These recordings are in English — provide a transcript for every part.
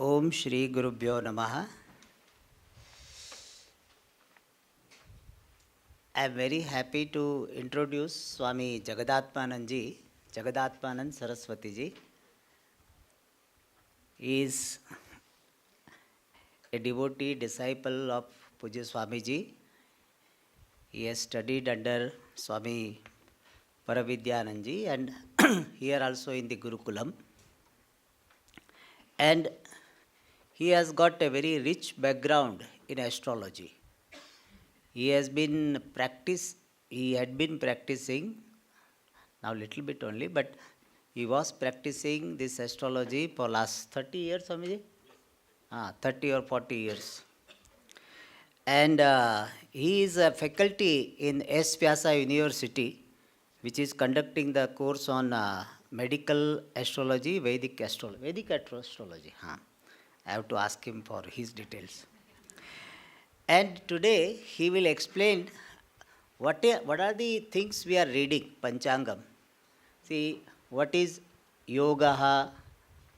Om Shri Gurubhyo Namaha. I am very happy to introduce Swami Jagadatmanandaji, Jagadatmanand Saraswati ji. He is a devotee, disciple of Pujya Swami ji. He has studied under Swami Paravidyanandaji and here also in the Gurukulam. And he has got a very rich background in astrology. He had been practicing, now little bit only, but he was practicing this astrology for last 30 years, Swamiji? 30 or 40 years. And he is a faculty in S. Vyasa University, which is conducting the course on medical astrology, Vedic astrology. I have to ask him for his details. And today he will explain what are the things we are reading, Panchangam. See, what is Yogaha,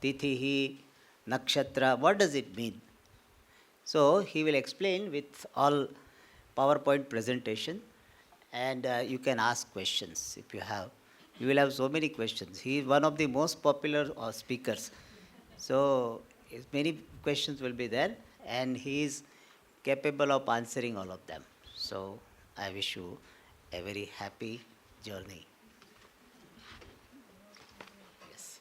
Tithihi, Nakshatra, what does it mean? So he will explain with all PowerPoint presentation and you can ask questions if you have. You will have so many questions. He is one of the most popular speakers. So many questions will be there and he is capable of answering all of them. So I wish you a very happy journey. Yes.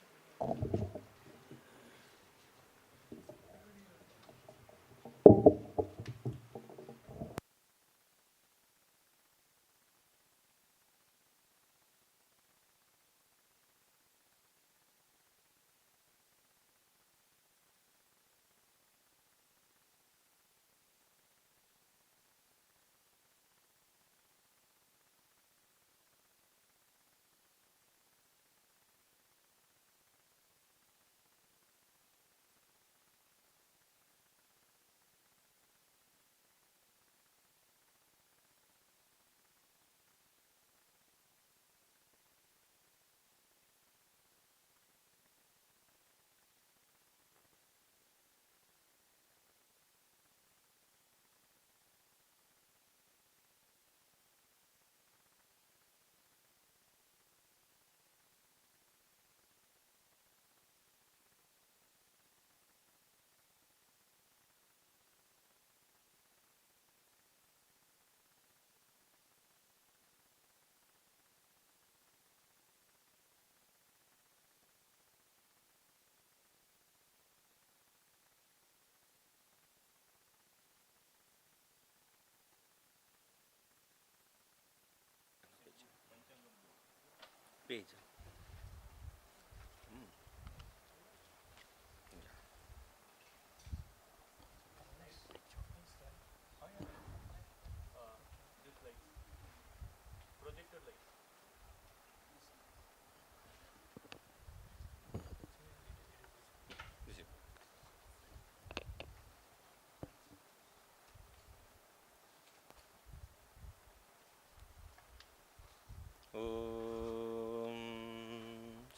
Page.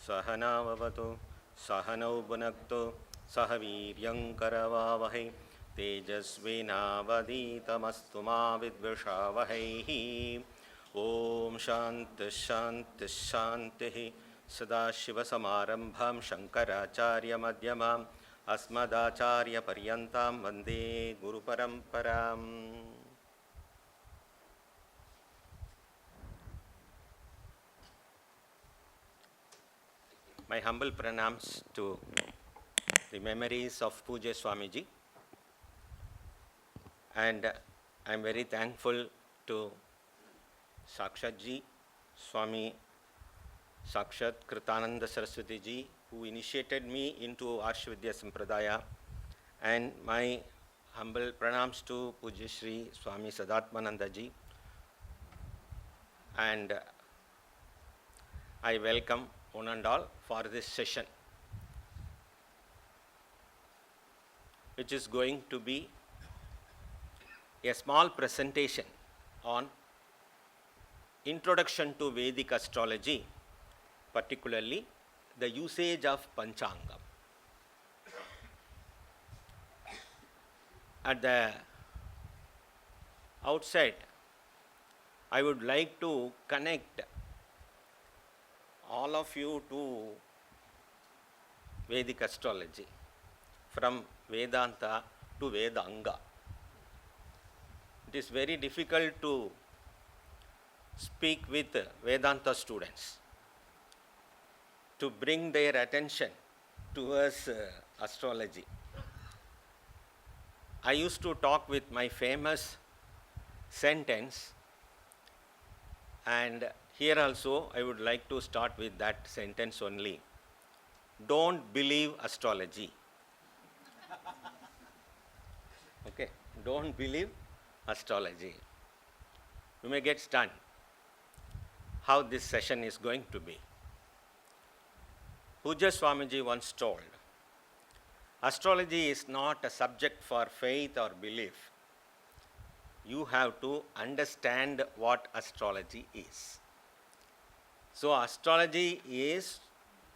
सहनाववतु सहनौ भुनक्तु सह वीर्यङ्करवावहै तेजस्विनावधीतमस्तु मा विद्विषावहैः ॐ शान्तिः शान्तिः शान्तिः सदाशिवसमारम्भां शङ्कराचार्यमध्यमाम् अस्मदाचार्यपर्यन्तां वन्दे गुरुपरम्पराम्. My humble pranams to the memories of Pujya Swamiji, and I am very thankful to Sakshat ji, Swami Sakshat Kritananda Saraswati ji, who initiated me into Ashvidya Sampradaya, and my humble pranams to Pujya Shri Swami Sadatmanandaji, and I welcome one and all for this session, which is going to be a small presentation on introduction to Vedic astrology, particularly the usage of Panchangam. at the outset, I would like to connect all of you to Vedic astrology, from Vedanta to Vedanga. It is very difficult to speak with Vedanta students, to bring their attention towards astrology. I used to talk with my famous sentence, and here also I would like to start with that sentence only. Don't believe astrology. Okay, don't believe astrology. You may get stunned how this session is going to be. Puja Swamiji once told, astrology is not a subject for faith or belief. You have to understand what astrology is. So astrology is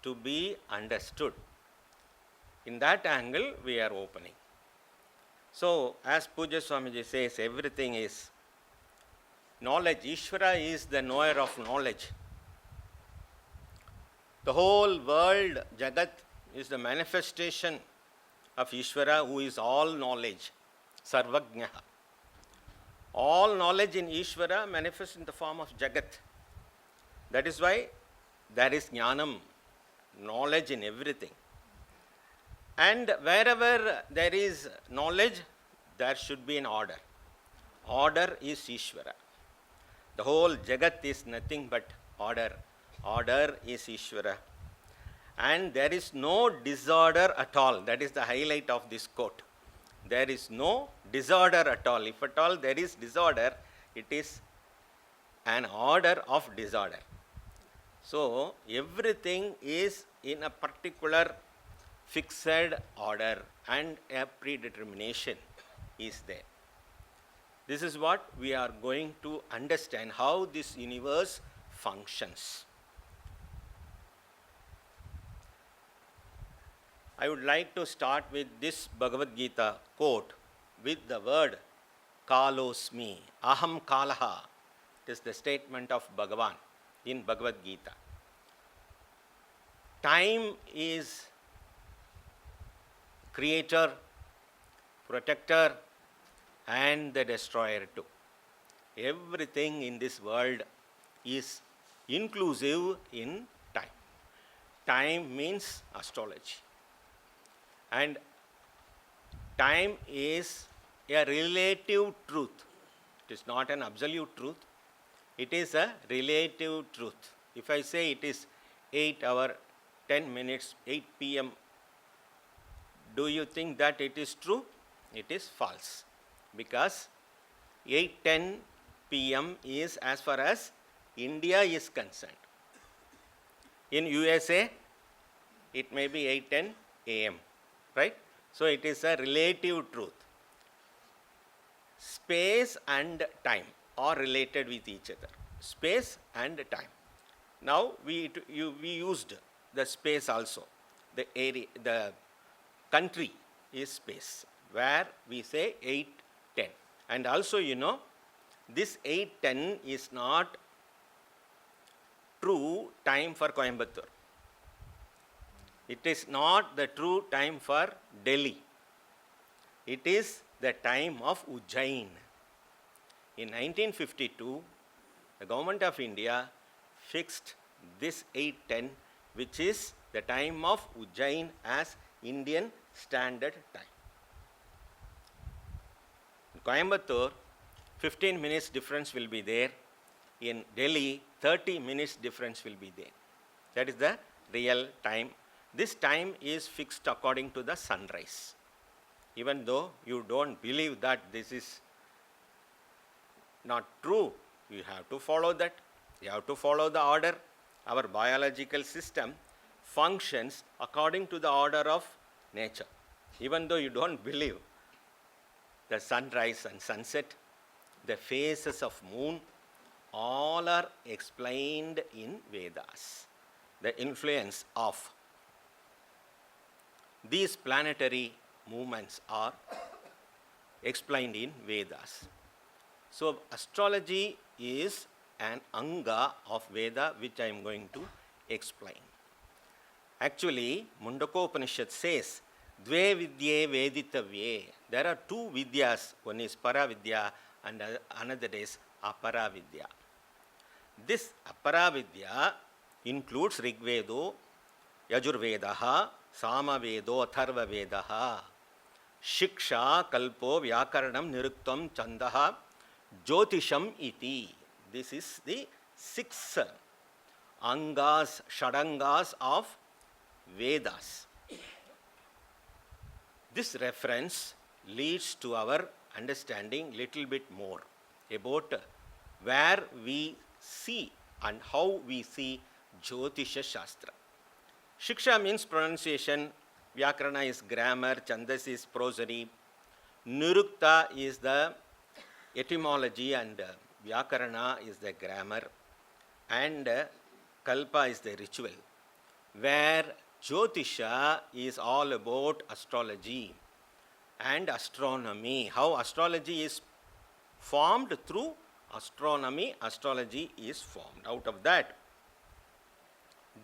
to be understood. In that angle, we are opening. So, as Puja Swamiji says, everything is knowledge. Ishvara is the knower of knowledge. The whole world, Jagat, is the manifestation of Ishvara, who is all knowledge, Sarvajnaha. All knowledge in Ishvara manifests in the form of Jagat. That is why there is Jnanam, knowledge in everything. And wherever there is knowledge, there should be an order. Order is Ishvara. The whole Jagat is nothing but order. Order is Ishvara. And there is no disorder at all. That is the highlight of this quote. There is no disorder at all. If at all there is disorder, it is an order of disorder. So, everything is in a particular fixed order and a predetermination is there. This is what we are going to understand, how this universe functions. I would like to start with this Bhagavad Gita quote with the word Kalosmi, Aham Kalaha. It is the statement of Bhagavan in Bhagavad Gita. Time is creator, protector, and the destroyer too. Everything in this world is inclusive in time. Time means astrology. And time is a relative truth. It is not an absolute truth. It is a relative truth. If I say it is 8 hours, 10 minutes, 8 p.m., do you think that it is true? It is false. Because 8:10 p.m. is as far as India is concerned. In USA, it may be 8:10 a.m., right? So it is a relative truth. Space and time are related with each other. Space and time. Now we used the space also. The area, the country is space, where we say 8:10. And also, this 8:10 is not true time for Coimbatore. It is not the true time for Delhi. It is the time of Ujjain. In 1952, the government of India fixed this 8:10, which is the time of Ujjain, as Indian Standard Time. In Coimbatore, 15 minutes difference will be there. In Delhi, 30 minutes difference will be there. That is the real time. This time is fixed according to the sunrise. Even though you don't believe that this is not true, you have to follow that. You have to follow the order. Our biological system functions according to the order of nature. Even though you don't believe the sunrise and sunset, the phases of moon, all are explained in Vedas. The influence of these planetary movements are explained in Vedas. So astrology is an anga of Veda which I am going to explain. Actually, Mundakopanishad says, Dve vidye veditavye. There are two vidyas. One is Paravidya and another is Aparavidya. This Aparavidya includes Rigvedo, Yajurvedaha, Samavedo, Atharvavedaha, Shiksha, Kalpo, Vyakaranam, Niruktam, Chandaha, Jyotisham iti. This is the 6 angas, shadangas of Vedas. This reference leads to our understanding little bit more about where we see and how we see Jyotisha Shastra. Shiksha means pronunciation, Vyakarana is grammar, Chandas is prosody, Nirukta is the etymology and Vyakarana is the grammar, and Kalpa is the ritual, where Jyotisha is all about astrology and astronomy. How astrology is formed through astronomy, astrology is formed. Out of that,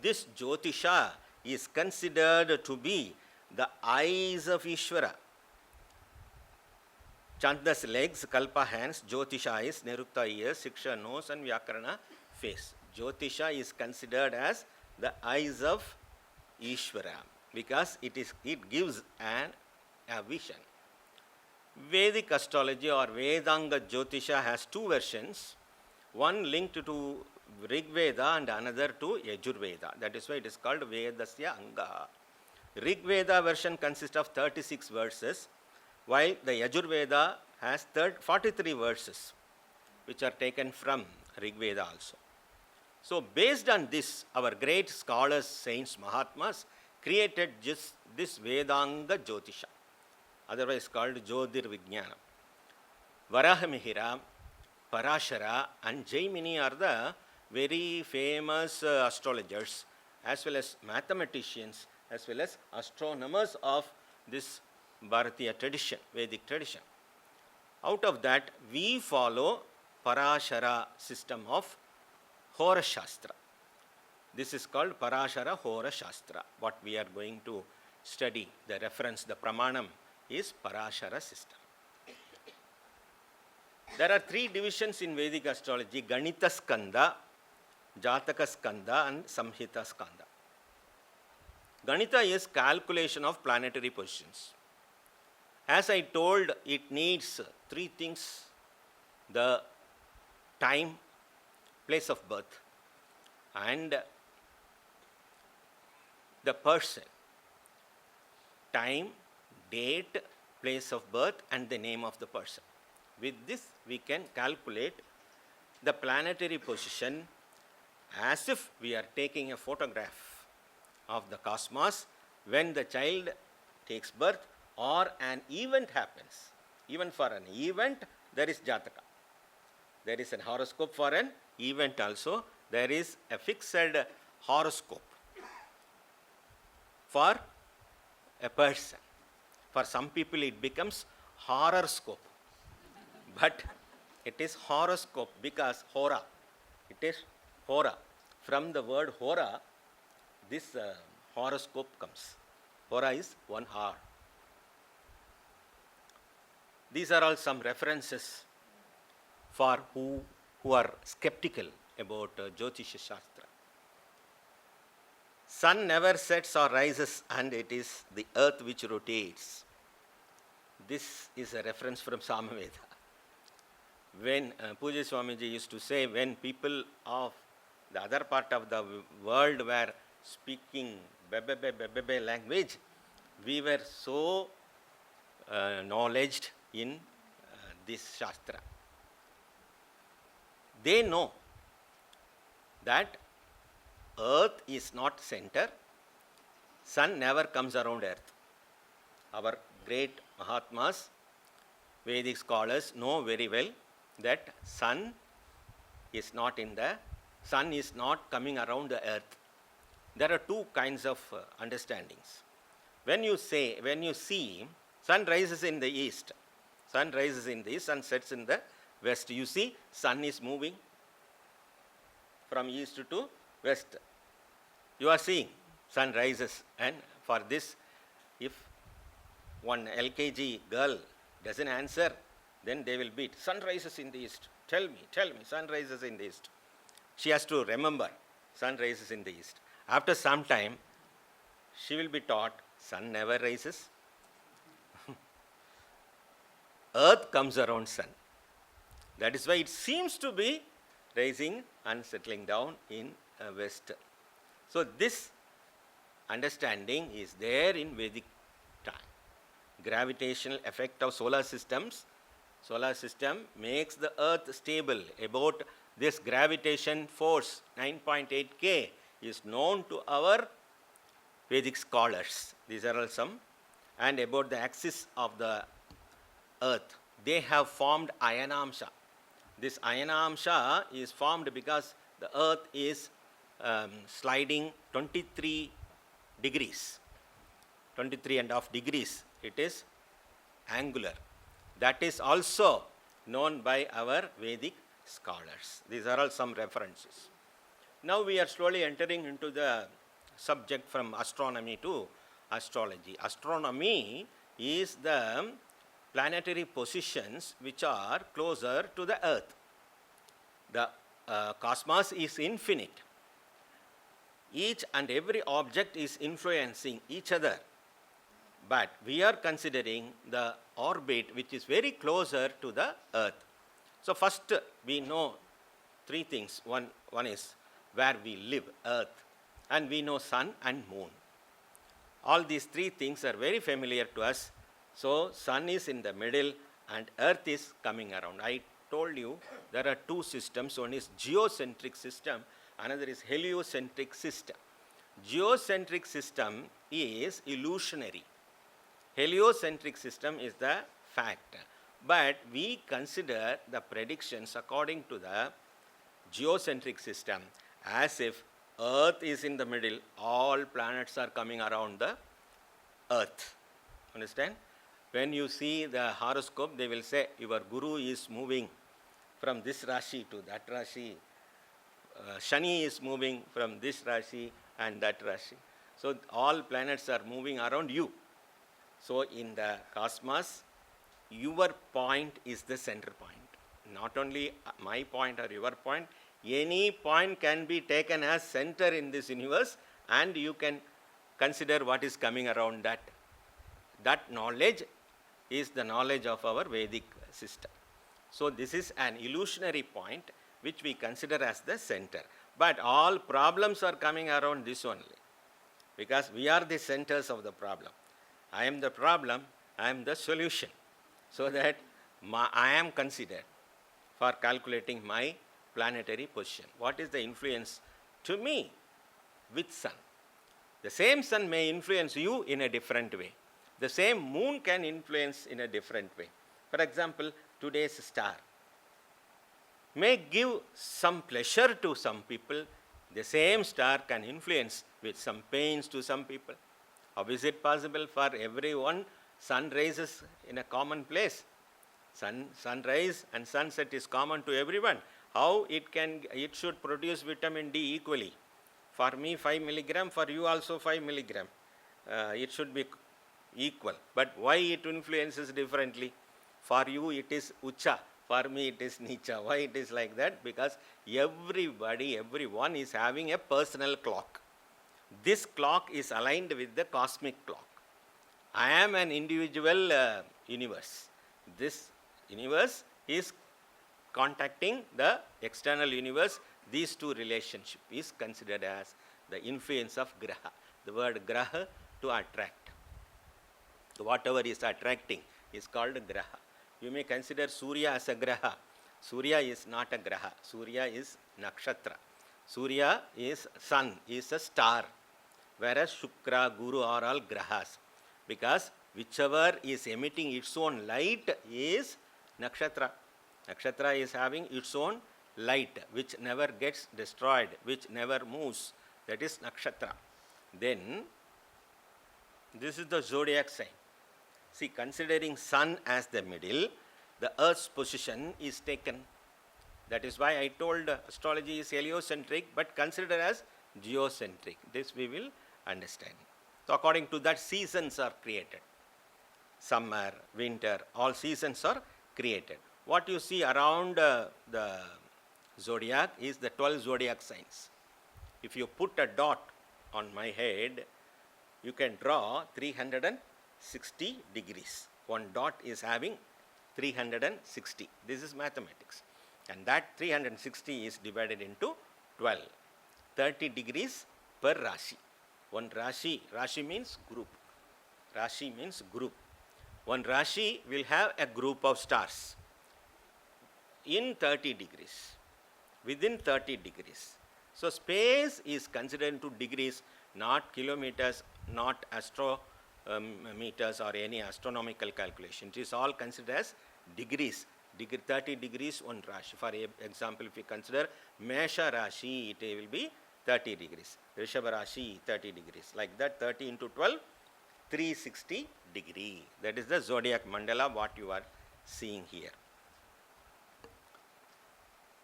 this Jyotisha is considered to be the eyes of Ishvara. Chanda's legs, Kalpa hands, Jyotisha eyes, Nirukta ears, Shiksha nose and Vyakarana face. Jyotisha is considered as the eyes of Ishvara because it gives a vision. Vedic astrology or Vedanga Jyotisha has two versions, one linked to Rigveda and another to Yajurveda. That is why it is called Vedasya Anga. Rigveda version consists of 36 verses, while the Yajurveda has 43 verses, which are taken from Rigveda also. So, based on this, our great scholars, saints, Mahatmas created just this Vedanga Jyotisha, otherwise called Jyotir Vijnana. Varahamihira, Parashara and Jaimini are the very famous astrologers as well as mathematicians as well as astronomers of this Bharatiya tradition, Vedic tradition. Out of that, we follow Parashara system of Hora Shastra. This is called Parashara Hora Shastra. What we are going to study, the reference, the pramanam is Parashara system. There are 3 divisions in Vedic astrology: Ganita Skanda, Jataka Skanda and Samhita Skanda. Ganita is calculation of planetary positions. As I told, it needs 3 things: the time, place of birth, and the person. Time, date, place of birth, and the name of the person. With this, we can calculate the planetary position as if we are taking a photograph of the cosmos when the child takes birth or an event happens. Even for an event, there is Jataka. There is a horoscope for an event also. There is a fixed horoscope for a person. For some people, it becomes horoscope. But it is horoscope because Hora. It is Hora. From the word Hora, this horoscope comes. Hora is 1 hour. These are all some references for who are skeptical about Jyotisha Shastra. Sun never sets or rises, and it is the earth which rotates. This is a reference from Samaveda. When Pujya Swamiji used to say, when people of the other part of the world were speaking Bebe language, we were so knowledged in this Shastra. They know that earth is not center, sun never comes around earth. Our great Mahatmas, Vedic scholars know very well that sun is not coming around the earth. There are 2 kinds of understandings. When you see sun rises in the east, Sun rises in the east and sets in the west. You see, sun is moving from east to west. You are seeing sun rises, and for this, if one LKG girl doesn't answer, then they will beat. Sun rises in the east. Tell me, sun rises in the east. She has to remember, sun rises in the east. After some time, she will be taught, sun never rises. Earth comes around sun. That is why it seems to be rising and settling down in west. So this understanding is there in Vedic time. Gravitational effect of solar systems. Solar system makes the earth stable. About this gravitation force, 9.8 K, is known to our Vedic scholars. These are all some. And about the axis of the earth, they have formed Ayanamsha. This Ayanamsha is formed because the earth is sliding 23 degrees, 23.5 degrees. It is angular. That is also known by our Vedic scholars. These are all some references. Now we are slowly entering into the subject from astronomy to astrology. Astronomy is the planetary positions which are closer to the earth. The cosmos is infinite. Each and every object is influencing each other. But we are considering the orbit which is very closer to the earth. So first we know three things. One is where we live, earth, and we know sun and moon. All these three things are very familiar to us. So sun is in the middle and earth is coming around. I told you there are two systems. One is geocentric system, another is heliocentric system. Geocentric system is illusionary. Heliocentric system is the fact. But we consider the predictions according to the geocentric system as if earth is in the middle, all planets are coming around the earth. Understand? When you see the horoscope, they will say your guru is moving from this Rashi to that Rashi. Shani is moving from this Rashi and that Rashi. So all planets are moving around you. So in the cosmos, your point is the center point. Not only my point or your point, any point can be taken as center in this universe, and you can consider what is coming around that. That knowledge is the knowledge of our Vedic system. So this is an illusionary point which we consider as the center. But all problems are coming around this only, because we are the centers of the problem. I am the problem, I am the solution. So that I am considered for calculating my planetary position. What is the influence to me with sun? The same sun may influence you in a different way. The same moon can influence in a different way. For example, today's star may give some pleasure to some people. The same star can influence with some pains to some people. How is it possible for everyone? Sun rises in a common place. Sunrise and sunset is common to everyone. How it should produce vitamin D equally. For me 5 milligram, for you also 5 milligram. It should be equal. But why it influences differently? For you it is Ucha, for me it is Nicha. Why it is like that? Because everyone is having a personal clock. This clock is aligned with the cosmic clock. I am an individual universe. This universe is contacting the external universe. These two relationship is considered as the influence of graha. The word graha, to attract. So whatever is attracting is called graha. You may consider Surya as a graha. Surya is not a graha. Surya is nakshatra. Surya is sun, is a star. Whereas Shukra, Guru are all grahas. Because whichever is emitting its own light is nakshatra. Nakshatra is having its own light, which never gets destroyed, which never moves. That is nakshatra. Then, this is the zodiac sign. See, considering sun as the middle, the Earth's position is taken. That is why I told astrology is heliocentric but considered as geocentric. This we will understand. So according to that, seasons are created. Summer, winter, all seasons are created. What you see around the zodiac is the 12 zodiac signs. If you put a dot on my head, you can draw 360 degrees. One dot is having 360. This is mathematics. And that 360 is divided into 12. 30 degrees per Rashi. One Rashi, Rashi means group. Rashi means group. One Rashi will have a group of stars in 30 degrees, within 30 degrees. So space is considered into degrees, not kilometers, not meters or any astronomical calculation. It is all considered as degrees. 30 degrees one Rashi. For example, if you consider Mesha Rashi, it will be 30 degrees. Rishabha Rashi, 30 degrees. Like that, 30 into 12, 360 degree. That is the zodiac mandala, what you are seeing here.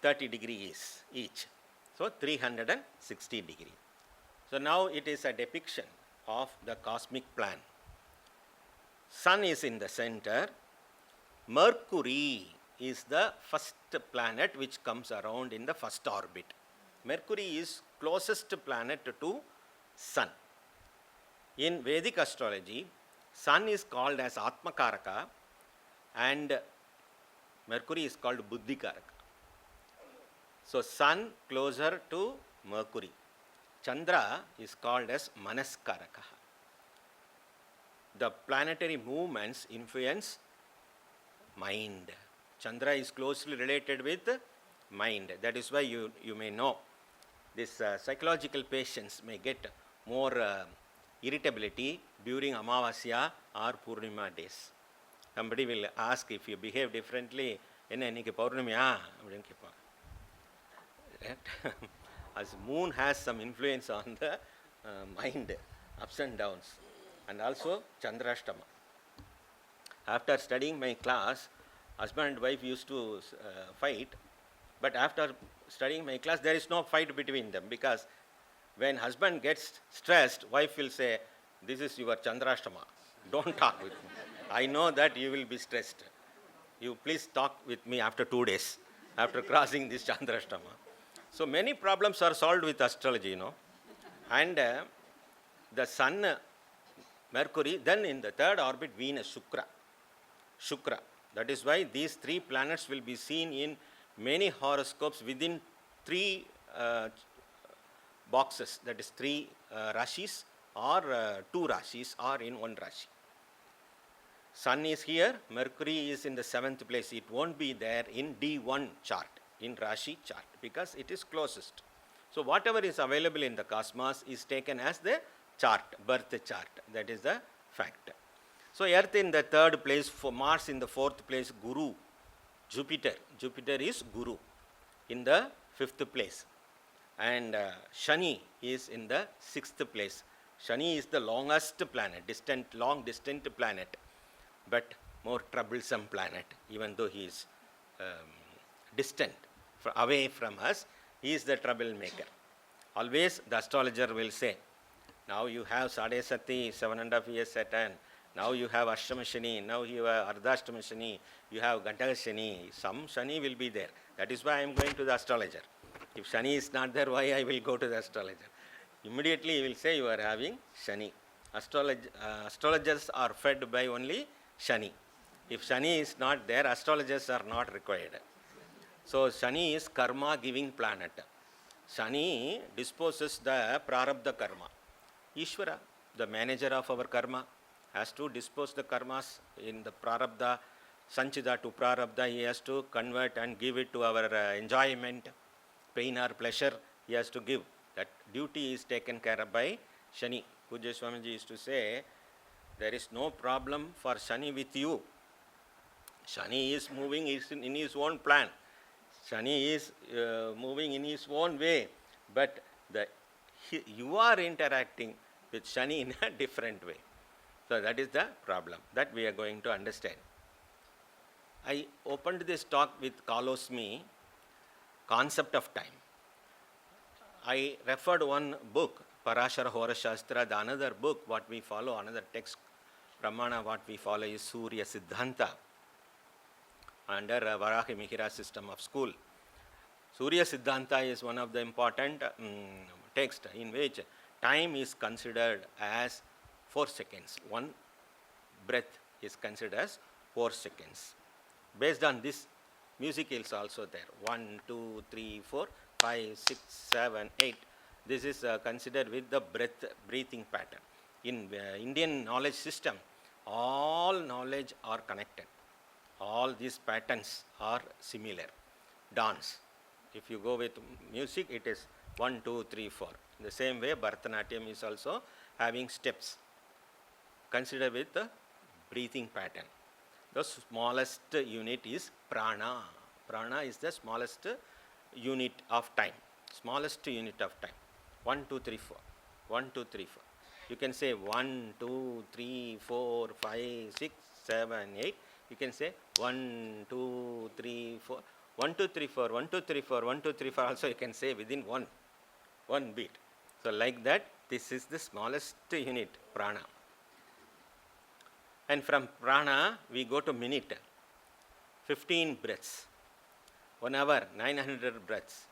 30 degrees each. So 360 degree. So now it is a depiction of the cosmic plan. Sun is in the center. Mercury is the first planet which comes around in the first orbit. Mercury is closest planet to Sun. In Vedic astrology, Sun is called as Atmakaraka and Mercury is called Buddhikaraka. So Sun closer to Mercury. Chandra is called as Manaskaraka. The planetary movements influence mind. Chandra is closely related with mind. That is why you may know this psychological patients may get more irritability during Amavasya or Purnima days. Somebody will ask if you behave differently, enna inniki Purnimiya appdinu keppa. As moon has some influence on the mind, ups and downs, and also Chandrashtama. After studying my class, husband and wife used to fight, but after studying my class, there is no fight between them, because when husband gets stressed, wife will say, "This is your Chandrashtama, don't talk with me. I know that you will be stressed. You please talk with me after 2 days, after crossing this Chandrashtama." So many problems are solved with astrology, you know. And the sun, Mercury, then in the third orbit, Venus, Shukra. That is why these three planets will be seen in many horoscopes within 3 boxes, that is 3 Rashis or 2 Rashis or in 1 Rashi. Sun is here, Mercury is in the 7th place. It won't be there in D1 chart, in Rashi chart, because it is closest. So whatever is available in the cosmos is taken as the chart, birth chart. That is the fact. So Earth in the 3rd place, for Mars in the 4th place, Guru, Jupiter is Guru in the 5th place, and Shani is in the 6th place. Shani is the longest planet, long distant planet, but more troublesome planet, even though he is distant, away from us. He is the troublemaker. Always the astrologer will say, now you have Sade Sati, 7.5 years Saturn, now you have Ashtama Shani, now you have Ardhashtama Shani, you have Gantaka Shani. Some Shani will be there. That is why I am going to the astrologer. If Shani is not there, why I will go to the astrologer? Immediately he will say you are having Shani. Astrologers are fed by only Shani. If Shani is not there, astrologers are not required. So Shani is karma giving planet. Shani disposes the prarabdha karma. Ishvara, the manager of our karma, has to dispose the karmas in the prarabdha, sanchita to prarabdha. He has to convert and give it to our enjoyment, pain or pleasure. He has to give. That duty is taken care of by Shani. Pujya Swamiji used to say, there is no problem for Shani with you. Shani is moving in his own plan. Shani is moving in his own way, but you are interacting with Shani in a different way. So that is the problem that we are going to understand. I opened this talk with Kalosmi, Concept of Time. I referred one book, Parashara Hora Shastra, the another book, what we follow, another text, Pramana, what we follow is Surya Siddhanta, under Varahi Mihira system of school. Surya Siddhanta is one of the important texts in which time is considered as 4 seconds. One breath is considered as 4 seconds. Based on this, music is also there. 1, 2, 3, 4, 5, 6, 7, 8. This is considered with the breathing pattern. In Indian knowledge system, all knowledge are connected. All these patterns are similar. Dance. If you go with music, it is 1, 2, 3, 4. In the same way, Bharatanatyam is also having steps. Consider with the breathing pattern. The smallest unit is prana. Prana is the smallest unit of time. Smallest unit of time. 1, 2, 3, 4. 1, 2, 3, 4. You can say 1, 2, 3, 4, 5, 6, 7, 8. You can say 1, 2, 3, 4. 1, 2, 3, 4, 1, 2, 3, 4, 1, 2, 3, 4 also you can say within one beat. So like that, this is the smallest unit, prana. And from prana, we go to minute. 15 breaths. 1 hour, 900 breaths.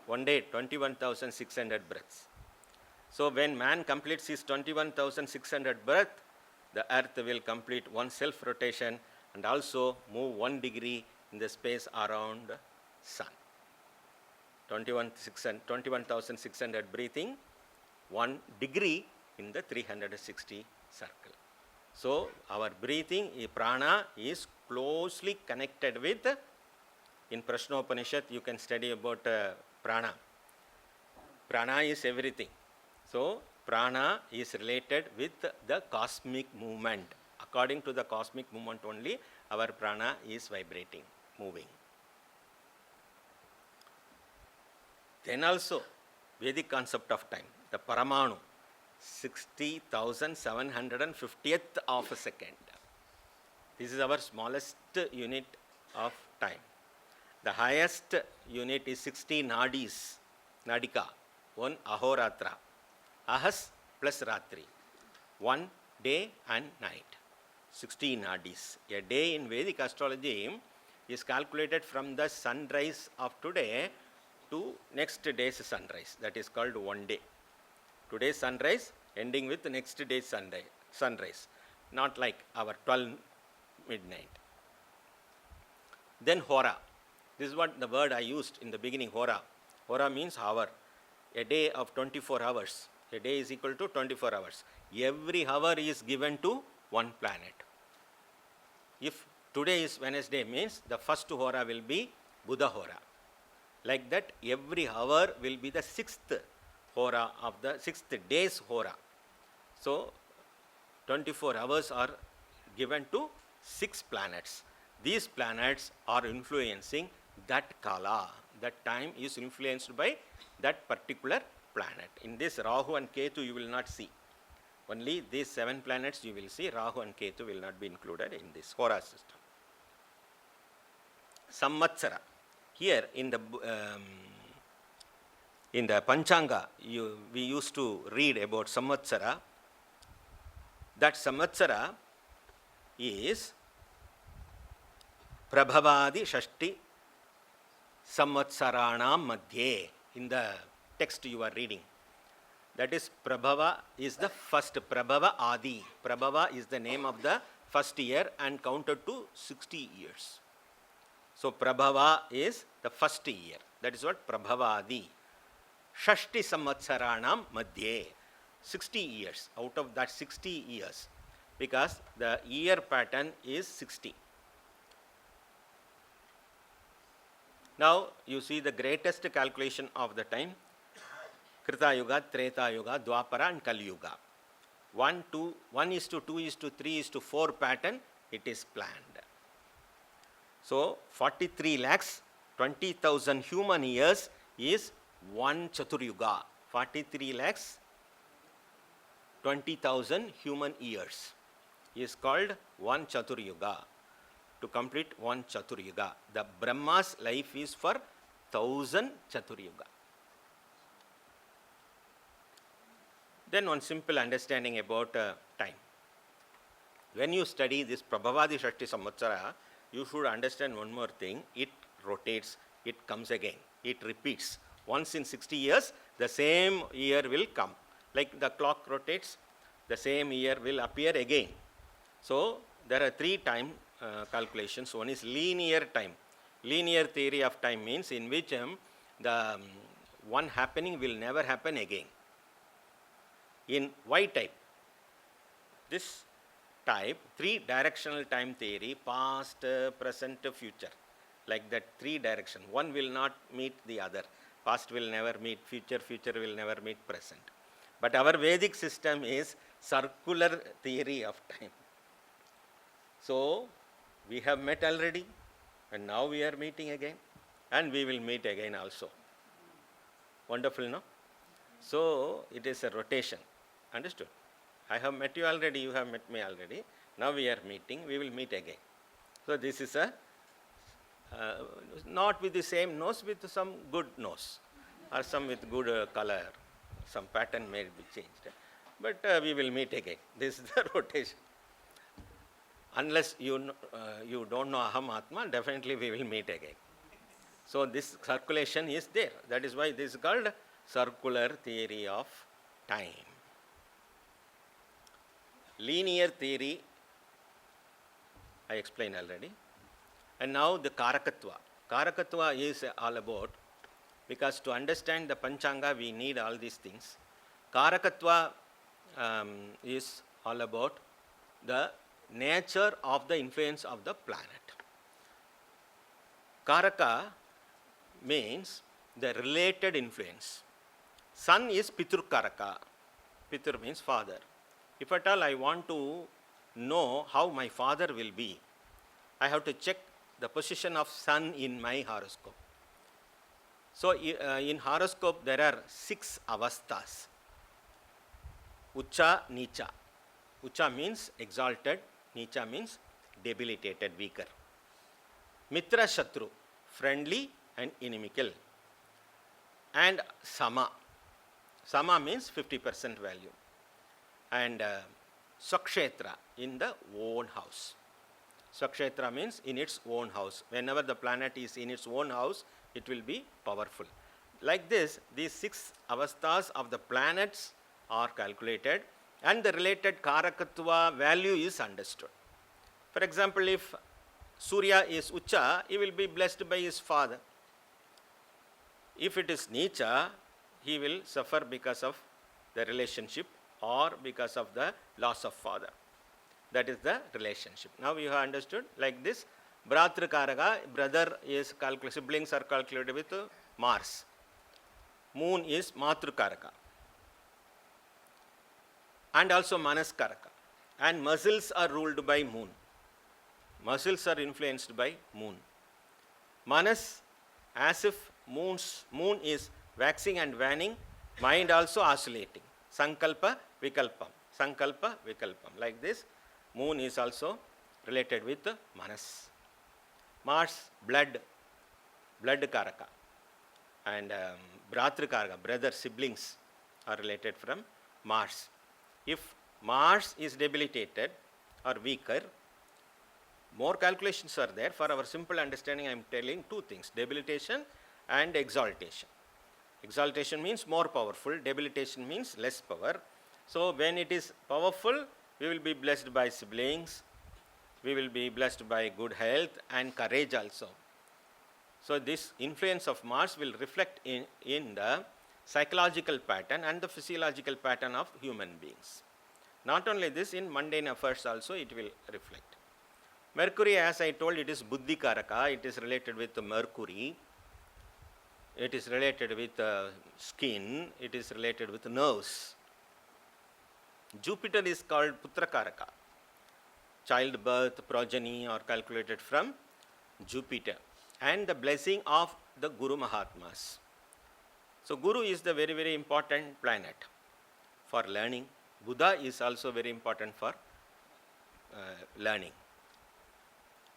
1 day, 21,600 breaths. So when man completes his 21,600 breaths, the earth will complete one self-rotation and also move 1 degree in the space around sun. 21,600 breathing, 1 degree in the 360 circle. So our breathing, prana, is closely connected with, in Prashnopanishad you can study about prana. Prana is everything. So prana is related with the cosmic movement. According to the cosmic movement only, our prana is vibrating, moving. Then also, Vedic concept of time, the Paramanu, 60,750th of a second. This is our smallest unit of time. The highest unit is 60 nadis, nadika, 1 ahoratra, ahas plus ratri, 1 day and night, 60 nadis. A day in Vedic astrology is calculated from the sunrise of today to next day's sunrise. That is called 1 day. Today's sunrise ending with next day's sunrise. Not like our 12 midnight. Then hora. This is what the word I used in the beginning, hora. Hora means hour. A day of 24 hours. A day is equal to 24 hours. Every hour is given to one planet. If today is Wednesday, means the first hora will be Buddha hora. Like that, every hour will be the 6th hora of the 6th day's hora. So 24 hours are given to 6 planets. These planets are influencing that kala. That time is influenced by that particular planet. In this Rahu and Ketu you will not see. Only these 7 planets you will see. Rahu and Ketu will not be included in this hora system. Samvatsara. Here in the Panchanga, we used to read about Samvatsara. That Samvatsara is Prabhavadi Shashti Samvatsaranam Madhye. In the text you are reading. That is Prabhava is the first, Prabhava Adi. Prabhava is the name of the first year and counted to 60 years. So Prabhava is the first year. That is what Prabhava Adi. Shashti Samvatsaranam Madhye. 60 years. Out of that 60 years. Because the year pattern is 60. Now you see the greatest calculation of the time. Krita Yuga, Treta Yuga, Dwapara and Kali Yuga. 1 is to 2 is to 3 is to 4 pattern, it is planned. So 43 lakhs 20,000 human years is 1 Chaturyuga. 43 lakhs 20,000 human years is called 1 Chaturyuga. to complete one Chaturyuga. The Brahma's life is for 1000 Chaturyuga. Then one simple understanding about time. When you study this Prabhavadi Shashti Samvatsara, you should understand one more thing. It rotates, it comes again, it repeats. Once in 60 years, the same year will come. Like the clock rotates, the same year will appear again. So there are three time calculations. One is linear time. Linear theory of time means in which the one happening will never happen again. In Y type, this type, three directional time theory, past, present, future. Like that, three direction. One will not meet the other. Past will never meet future, future will never meet present. But our Vedic system is circular theory of time. So we have met already, and now we are meeting again, and we will meet again also. Wonderful, no? So it is a rotation. Understood? I have met you already, you have met me already. Now we are meeting, we will meet again. So this is a not with the same nose, with some good nose, or some with good color, some pattern may be changed. But we will meet again. This is the rotation. Unless you don't know Aham Atma, definitely we will meet again. So this circulation is there. That is why this is called circular theory of time. Linear theory, I explained already. And now the Karakatva. Karakatva is all about, because to understand the Panchanga we need all these things. Karakatva is all about the nature of the influence of the planet. Karaka means the related influence. Sun is Pitur Karaka. Pitur means father. If at all I want to know how my father will be, I have to check the position of sun in my horoscope. So in horoscope there are 6 avasthas. Ucha, Nicha. Ucha means exalted, Nicha means debilitated, weaker. Mitra, Shatru, friendly and inimical. And Sama. Sama means 50% value. And Swakshetra, in the own house. Swakshetra means in its own house. Whenever the planet is in its own house, it will be powerful. Like this, these 6 avasthas of the planets are calculated and the related Karakatva value is understood. For example, if Surya is Ucha, he will be blessed by his father. If it is Nicha, he will suffer because of the relationship or because of the loss of father. That is the relationship. Now you have understood like this. Bhratrakaraka, brother is calculated, siblings are calculated with Mars. Moon is Matrukaraka. And also Manaskaraka. And muscles are ruled by moon. Muscles are influenced by moon. Manas, as if moon is waxing and waning, mind also oscillating. Sankalpa, Vikalpam. Sankalpa, Vikalpam. Like this, moon is also related with Manas. Mars, blood Karaka. And Bhratrakaraka, brother, siblings are related from Mars. If Mars is debilitated or weaker, more calculations are there. For our simple understanding, I am telling 2 things, debilitation and exaltation. Exaltation means more powerful, debilitation means less power. So when it is powerful, we will be blessed by siblings, we will be blessed by good health and courage also. So this influence of Mars will reflect in the psychological pattern and the physiological pattern of human beings. Not only this, in mundane affairs also it will reflect. Mercury, as I told, it is Buddhi Karaka, it is related with Mercury, it is related with skin, it is related with nerves. Jupiter is called Putra Karaka. Childbirth, progeny are calculated from Jupiter. And the blessing of the Guru Mahatmas. So Guru is the very, very important planet for learning. Buddha is also very important for learning.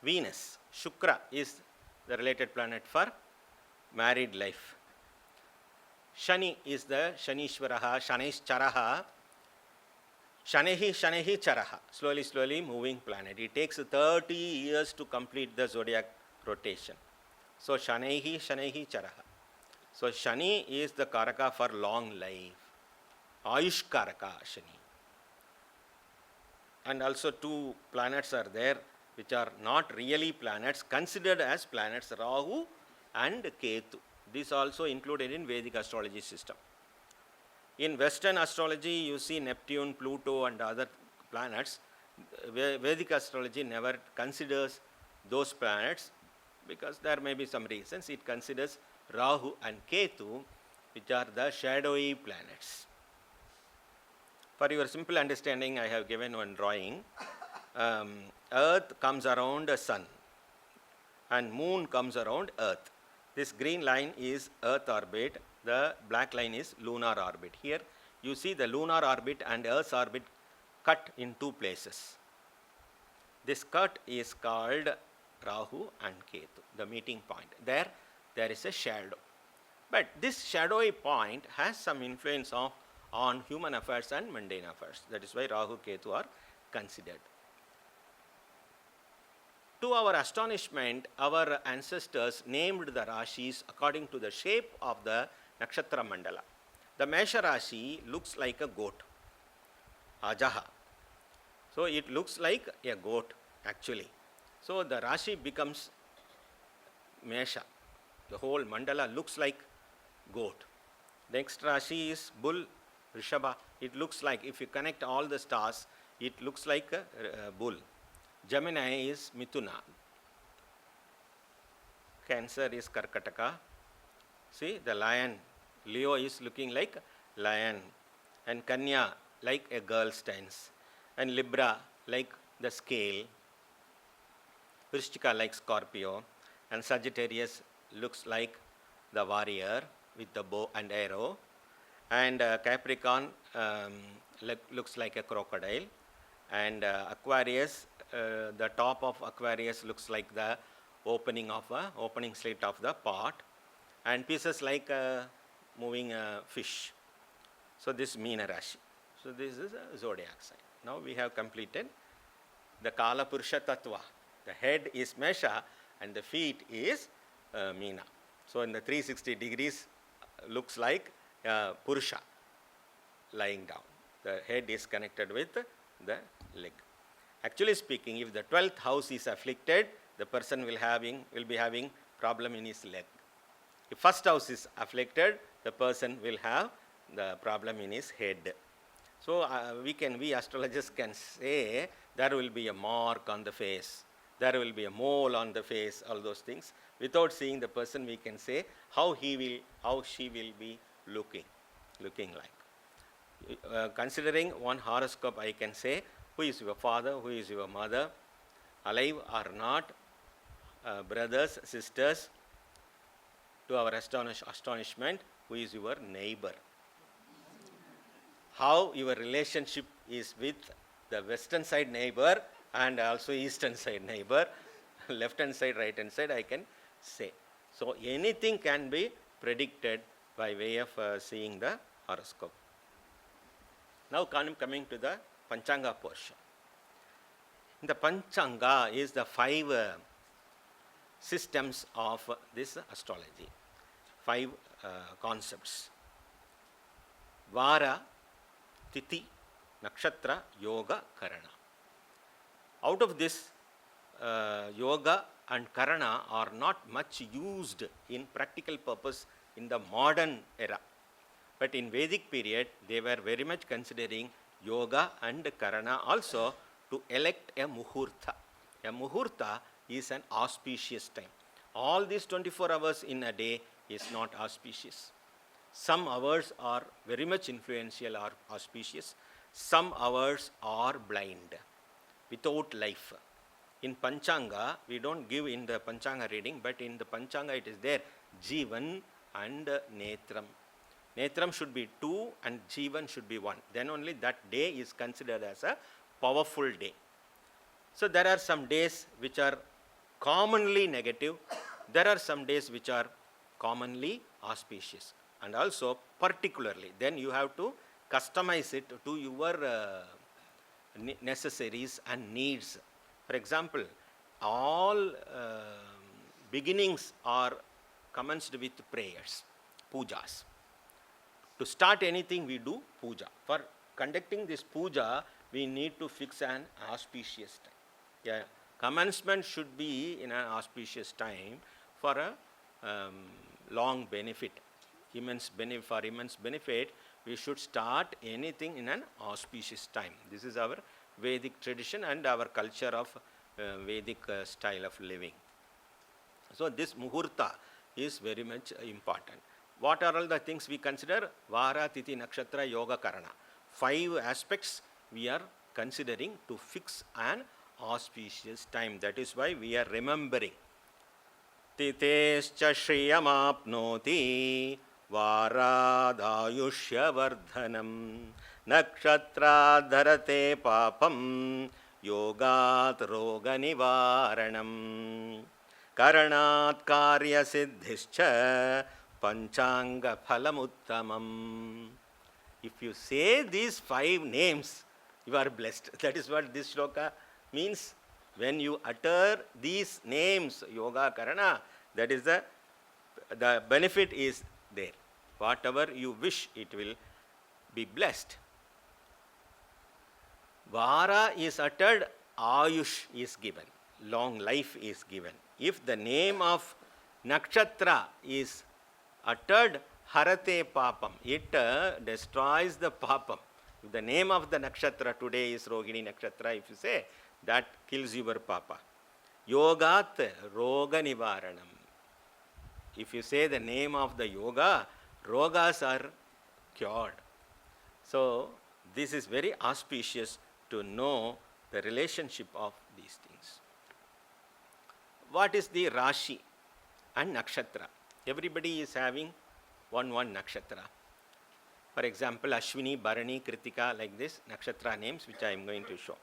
Venus, Shukra is the related planet for married life. Shani is the Shanishwaraha, Shanishcharaha, Shanehi Charaha, slowly moving planet. It takes 30 years to complete the zodiac rotation. So Shanehi Charaha. So Shani is the Karaka for long life. Ayush Karaka Shani. And also two planets are there which are not really planets, considered as planets, Rahu and Ketu. These also included in Vedic astrology system. In Western astrology, you see Neptune, Pluto and other planets. Vedic astrology never considers those planets because there may be some reasons. It considers Rahu and Ketu, which are the shadowy planets. For your simple understanding, I have given one drawing. Earth comes around the sun and moon comes around earth. This green line is earth orbit, the black line is lunar orbit. Here you see the lunar orbit and earth's orbit cut in two places. This cut is called Rahu and Ketu, the meeting point. There is a shadow. But this shadowy point has some influence on human affairs and mundane affairs. That is why Rahu, Ketu are considered. To our astonishment, our ancestors named the Rashis according to the shape of the Nakshatra Mandala. The Mesha Rashi looks like a goat, Ajaha. So it looks like a goat actually. So the Rashi becomes Mesha. The whole Mandala looks like goat. Next Rashi is Bull, Rishabha. It looks like, if you connect all the stars, it looks like a bull. Gemini is Mithuna. Cancer is Karkataka. See the lion. Leo is looking like lion. And Kanya like a girl stands. And Libra like the scale. Vrishchika like Scorpio. And Sagittarius looks like the warrior with the bow and arrow. And Capricorn looks like a crocodile. And Aquarius, the top of Aquarius looks like the opening slit of the pot, and pieces like moving fish. So this is Meena Rashi. So this is a zodiac sign. Now we have completed the Kala Purusha Tattva. The head is Mesha and the feet is Meena. So in the 360 degrees looks like Purusha lying down. The head is connected with the leg. Actually speaking, if the 12th house is afflicted, the person will be having problem in his leg. If first house is afflicted, the person will have the problem in his head. So we astrologers can say there will be a mark on the face, there will be a mole on the face, all those things. Without seeing the person, we can say how she will be looking like. Considering one horoscope, I can say who is your father, who is your mother, alive or not, brothers, sisters. To our astonishment, who is your neighbor. How your relationship is with the western side neighbor and also eastern side neighbor, left hand side, right hand side, I can say. So anything can be predicted by way of seeing the horoscope. Now coming to the Panchanga portion. The Panchanga is the 5 systems of this astrology, 5 concepts. Vara, Tithi, Nakshatra, Yoga, Karana. Out of this, Yoga and Karana are not much used in practical purpose in the modern era. But in Vedic period, they were very much considering Yoga and Karana also to elect a Muhurta. A Muhurta is an auspicious time. All these 24 hours in a day is not auspicious. Some hours are very much influential or auspicious. Some hours are blind, without life. In Panchanga, we don't give in the Panchanga reading, but in the Panchanga it is there, Jivan and Netram. Netram should be 2 and Jivan should be 1. Then only that day is considered as a powerful day. So there are some days which are commonly negative. There are some days which are commonly auspicious, and also particularly. Then you have to customize it to your necessaries and needs. For example, all beginnings are commenced with prayers, pujas. To start anything, we do puja. For conducting this puja, we need to fix an auspicious time. Yeah, commencement should be in an auspicious time for a long benefit. For immense benefit, we should start anything in an auspicious time. This is our Vedic tradition and our culture of Vedic style of living. So this muhurta is very much important. What are all the things we consider? Vara, Tithi, Nakshatra, Yoga, Karana. 5 aspects we are considering to fix an auspicious time. That is why we are remembering. Titescha shriyamapnoti varadayushya vardhanam nakshatra dharate papam yogat roga nivaranam karanat karya siddhischa panchanga phalamuttamam. If you say these 5 names, you are blessed. That is what this shloka means. When you utter these names, yoga, karana, that is the benefit is there. Whatever you wish, it will be blessed. Vara is uttered, ayush is given, long life is given. If the name of nakshatra is uttered, harate papam, it destroys the papam. If the name of the nakshatra today is Rohini nakshatra, if you say, that kills your papa. Yogat roga nivaranam. If you say the name of the yoga, rogas are cured. So this is very auspicious to know the relationship of these things. What is the Rashi and Nakshatra? Everybody is having one nakshatra. For example, Ashwini, Bharani, Kritika, like this, nakshatra names which I am going to show.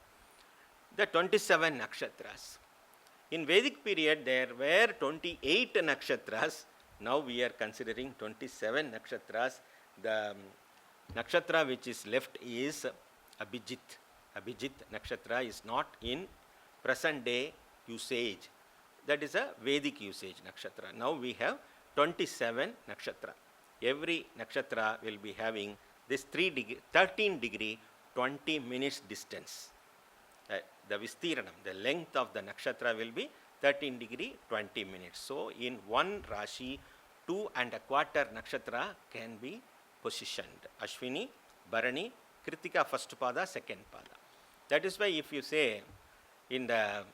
The 27 nakshatras. In Vedic period, there were 28 nakshatras. Now we are considering 27 nakshatras. The nakshatra which is left is Abhijit. Abhijit nakshatra is not in present day usage. That is a Vedic usage nakshatra. Now we have 27 nakshatra. Every nakshatra will be having this 13 degree 20 minutes distance. The vistiranam, the length of the nakshatra will be 13 degree 20 minutes. So in one Rashi, 2¼ nakshatra can be positioned. Ashwini, Bharani, Kritika first pada, second pada. That is why if you say in the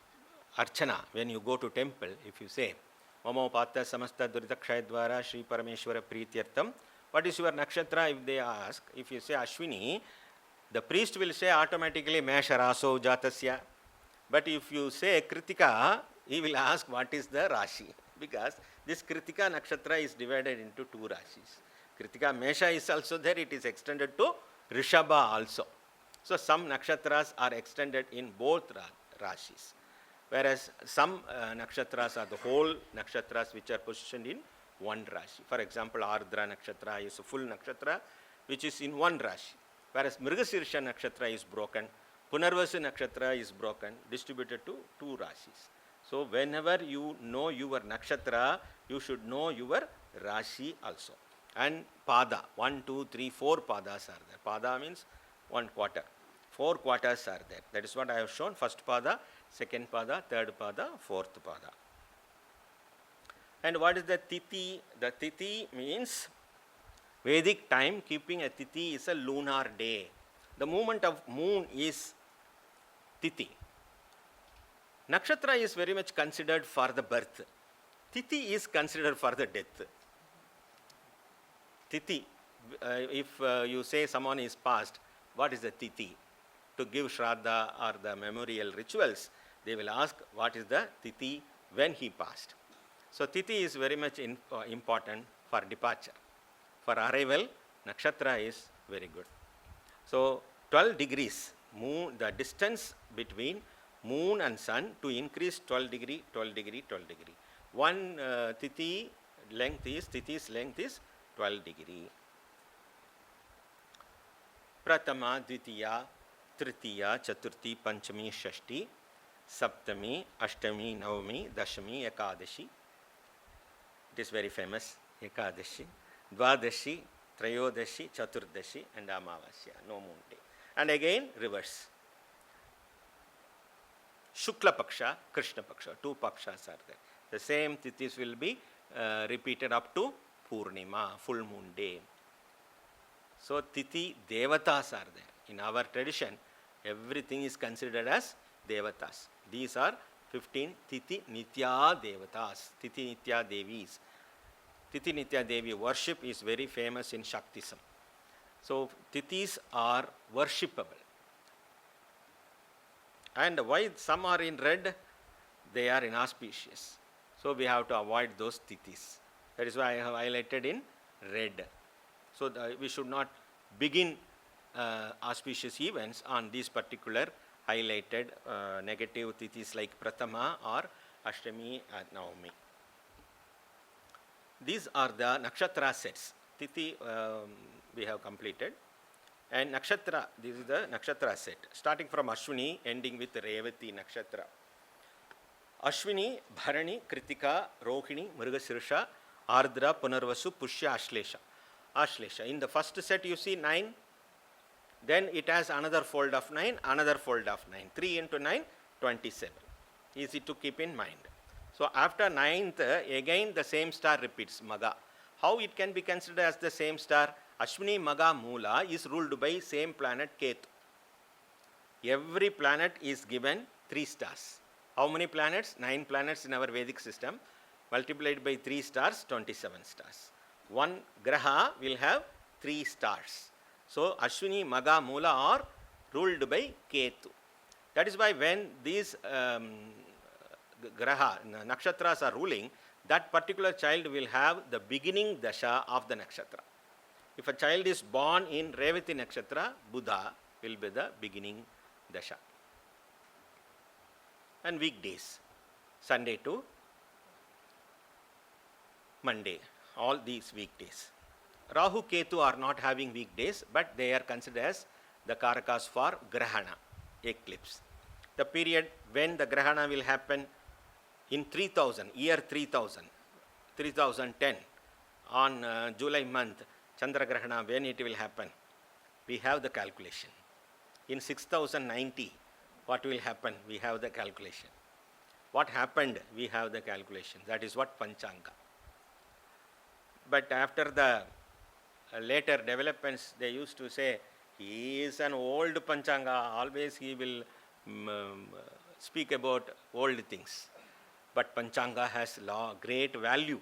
Archana, when you go to temple, if you say Mamo Pata Samasta Duritakshayadvara Shri Parameshwara Prityartham, what is your nakshatra? If they ask, if you say Ashwini, the priest will say automatically Mesha Raso Jatasya. But if you say Kritika, he will ask what is the Rashi. Because this Kritika nakshatra is divided into 2 Rashis. Kritika Mesha is also there, it is extended to Rishabha also. So some nakshatras are extended in both Rashis. Whereas some nakshatras are the whole nakshatras which are positioned in one Rashi. For example, Ardra nakshatra is a full nakshatra which is in one Rashi. Whereas Mrigashirsha nakshatra is broken, Punarvasu nakshatra is broken, distributed to 2 Rashis. So whenever you know your nakshatra, you should know your Rashi also. And Pada, 1, 2, 3, 4 padas are there. Pada means 1 quarter. 4 quarters are there. That is what I have shown. First pada, second pada, third pada, fourth pada. And what is the Tithi? The Tithi means Vedic time, keeping a Tithi is a lunar day. The movement of moon is Tithi. Nakshatra is very much considered for the birth. Tithi is considered for the death. Tithi, if you say someone is passed, what is the Tithi? To give Shraddha or the memorial rituals, they will ask what is the Tithi when he passed. So Tithi is very much important for departure. For arrival, nakshatra is very good. So 12 degrees, the distance between moon and sun to increase 12 degree, 12 degree, 12 degree. One Tithi's length is 12 degree. Pratama, Dvitiya, Tritiya, Chaturthi, Panchami, Shashti, Saptami, Ashtami, Navami, Dashami, Ekadashi. It is very famous, Ekadashi, Dvadashi, Trayodashi, Chaturdashi, and Amavasya, no moon day. And again, reverse. Shukla Paksha, Krishna Paksha, two Pakshas are there. The same Tithis will be repeated up to Purnima, full moon day. So, Tithi Devatas are there. In our tradition, everything is considered as Devatas. These are 15 Tithi Nitya Devatas, Tithi Nitya Devis. Tithi Nitya Devi worship is very famous in Shaktism. So, Tithis are worshipable. And why some are in red? They are inauspicious. So, we have to avoid those Tithis. That is why I have highlighted in red. So, we should not begin auspicious events on these particular highlighted negative Tithis like Prathama or Ashtami and Navami. These are the nakshatra sets. Tithi we have completed. And nakshatra, this is the nakshatra set. Starting from Ashwini, ending with Revati nakshatra. Ashwini, Bharani, Kritika, Rohini, Mrigashirsha, Ardra, Punarvasu, Pushya, Ashlesha. Ashlesha. In the first set you see 9, then it has another fold of 9, another fold of 9. 3 into 9, 27. Easy to keep in mind. So, after 9th, again the same star repeats, Maga. How it can be considered as the same star? Ashwini Maga Moola is ruled by same planet Ketu. Every planet is given 3 stars. How many planets? 9 planets in our Vedic system. Multiplied by 3 stars, 27 stars. One Graha will have 3 stars. So, Ashwini Maga Moola are ruled by Ketu. That is why when these Graha, nakshatras are ruling, that particular child will have the beginning dasha of the nakshatra. If a child is born in Revati nakshatra, Buddha will be the beginning dasha. And weekdays, Sunday to Monday, all these weekdays. Rahu, Ketu are not having weekdays, but they are considered as the Karakas for Grahana, eclipse. The period when the Grahana will happen in 3000, year 3000, 3010, on July month, Chandra Grahana, when it will happen, we have the calculation. In 6090, what will happen? We have the calculation. What happened? We have the calculation. That is what Panchanga. But after the later developments, they used to say, he is an old Panchanga, always he will speak about old things. But Panchanga has great value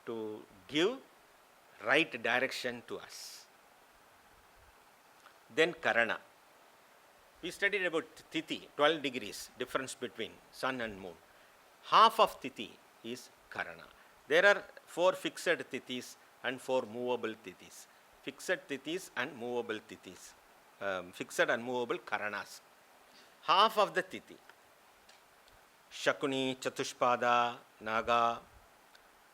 to give right direction to us. Then Karana. We studied about Tithi, 12 degrees difference between sun and moon. Half of Tithi is Karana. There are 4 fixed Tithis and 4 movable Tithis. Fixed Tithis and movable Tithis. Fixed and movable Karanas. Half of the Tithi. Shakuni, Chatushpada, Naga,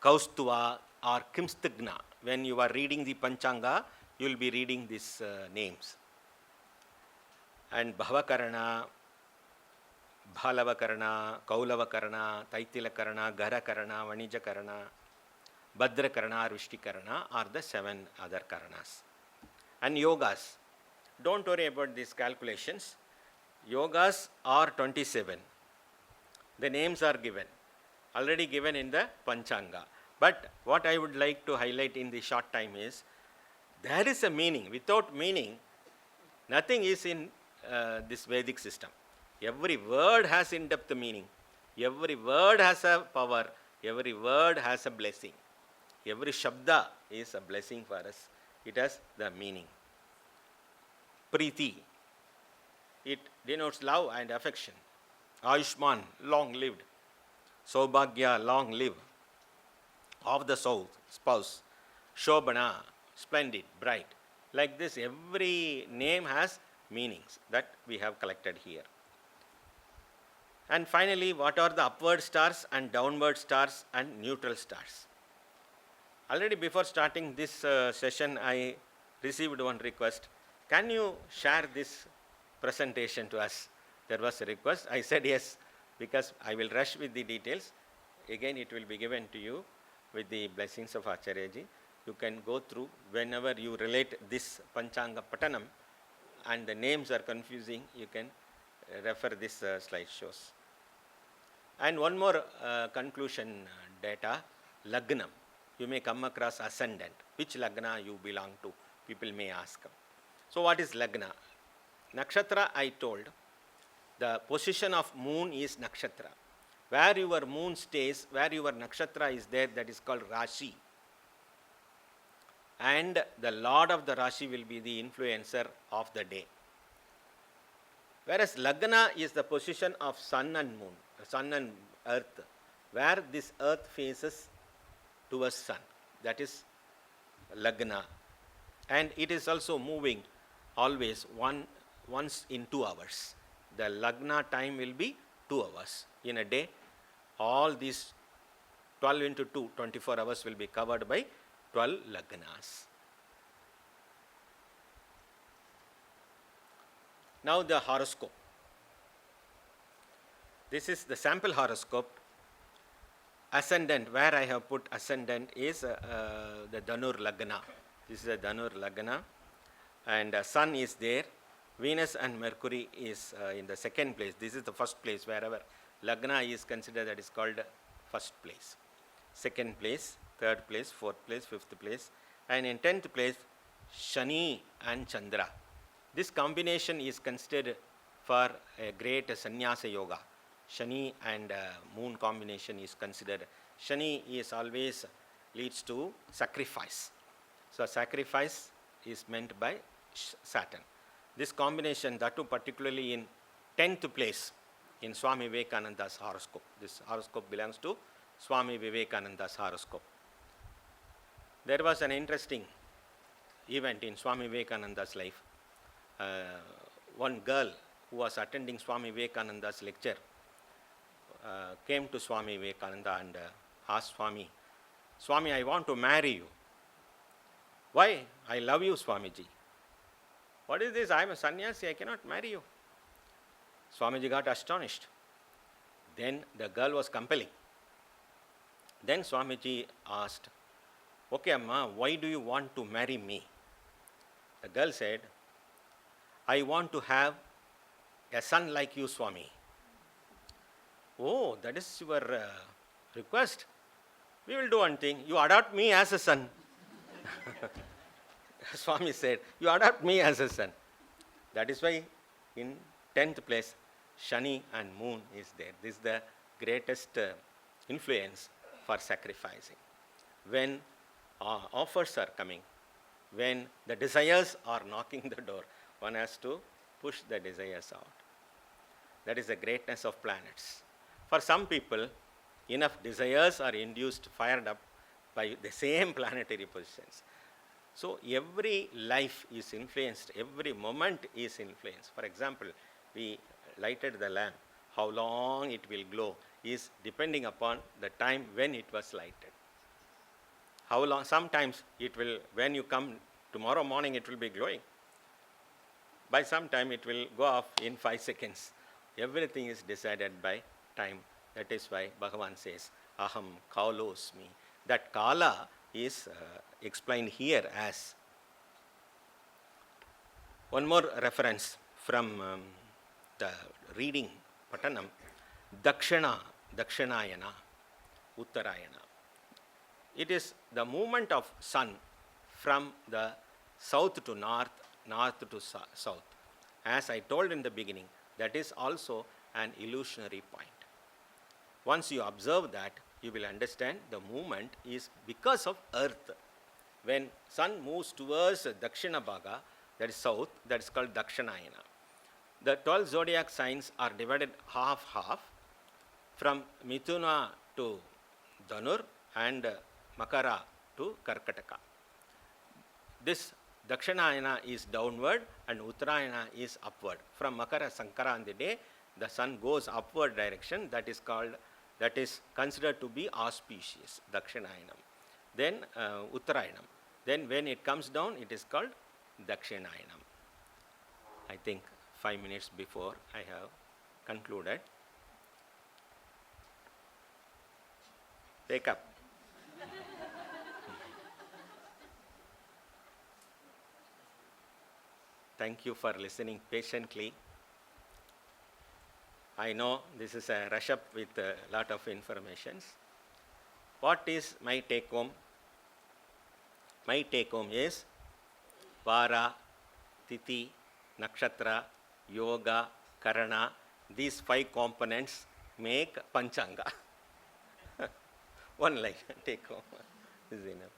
Kaustuva or Kimstigna. When you are reading the Panchanga, you will be reading these names. And Bhavakarana, Bhalavakarana, Kaulavakarana, Taitilakarana, Garakarana, Vanijakarana, Bhadrakarana or Vishtikarana are the 7 other Karanas. And Yogas. Don't worry about these calculations. Yogas are 27. The names are given, already given in the Panchanga. But what I would like to highlight in the short time is, there is a meaning. Without meaning, nothing is in this Vedic system. Every word has in-depth meaning. Every word has a power. Every word has a blessing. Every Shabda is a blessing for us. It has the meaning. Priti. It denotes love and affection. Ayushman, long lived. Saubhagya, long live. Of the spouse. Shobhana, splendid, bright. Like this, every name has meanings that we have collected here. And finally, what are the upward stars and downward stars and neutral stars? Already before starting this session, I received one request. Can you share this presentation to us? There was a request. I said yes, because I will rush with the details. Again, it will be given to you with the blessings of Acharyaji. You can go through whenever you relate this Panchanga Patanam and the names are confusing, you can refer this slideshows. And one more conclusion data, Lagnam. You may come across ascendant. Which Lagna you belong to? People may ask. So what is Lagna? Nakshatra, I told, the position of moon is Nakshatra. Where your moon stays, where your Nakshatra is there, that is called Rashi. And the Lord of the Rashi will be the influencer of the day. Whereas Lagna is the position of sun and moon, sun and earth, where this earth faces towards sun. That is Lagna. And it is also moving always once in 2 hours. The Lagna time will be 2 hours. In a day, all these 12 into 2, 24 hours will be covered by 12 Lagnas. Now the horoscope. This is the sample horoscope. Ascendant, where I have put ascendant is the Dhanur Lagna. This is a Dhanur Lagna. And Sun is there. Venus and Mercury is in the second place. This is the first place. Wherever Lagna is considered, that is called first place. Second place, third place, fourth place, fifth place. And in 10th place, Shani and Chandra. This combination is considered for a great sannyasa yoga. Shani and moon combination is considered. Shani is always leads to sacrifice. So sacrifice is meant by Saturn. This combination, that too particularly in 10th place in Swami Vivekananda's horoscope. This horoscope belongs to Swami Vivekananda's horoscope. There was an interesting event in Swami Vivekananda's life. One girl who was attending Swami Vivekananda's lecture came to Swami Vivekananda and asked Swami, Swami, I want to marry you. Why? I love you, Swamiji. What is this? I am a sannyasi, I cannot marry you. Swamiji got astonished. Then the girl was compelling. Then Swamiji asked, okay, Amma, why do you want to marry me? The girl said, I want to have a son like you, Swami. Oh, that is your request. We will do one thing. You adopt me as a son. Swami said, you adopt me as a son. That is why in 10th place, Shani and moon is there. This is the greatest influence for sacrificing. When offers are coming, when the desires are knocking the door, one has to push the desires out. That is the greatness of planets. For some people, enough desires are induced, fired up by the same planetary positions. So every life is influenced, every moment is influenced. For example, we lighted the lamp. How long it will glow is depending upon the time when it was lighted. How long? Sometimes it will, when you come tomorrow morning, it will be glowing. By some time, it will go off in 5 seconds. Everything is decided by time. That is why Bhagavan says, Aham Kaulosmi. That Kala is explained here as. One more reference from the reading Patanam, Dakshinayana, Uttarayana. It is the movement of sun from the south to north, north to south. As I told in the beginning, that is also an illusionary point. Once you observe that, you will understand the movement is because of earth. When sun moves towards Dakshina Bhaga, that is south, that is called Dakshinayana. The 12 zodiac signs are divided half-half from Mithuna to Dhanur and Makara to Karkataka. This Dakshinayana is downward and Uttarayana is upward. From Makara Sankara on the day, the sun goes upward direction, that is considered to be auspicious, Dakshinayinam. Then Uttarayanam. Then when it comes down, it is called Dakshinayinam. I think 5 minutes before I have concluded. Take up. Thank you for listening patiently. I know this is a rush up with a lot of informations. What is my take home? My take home is Vara, Titi, Nakshatra, Yoga, Karana. These 5 components make Panchanga. One line, take home. This is enough.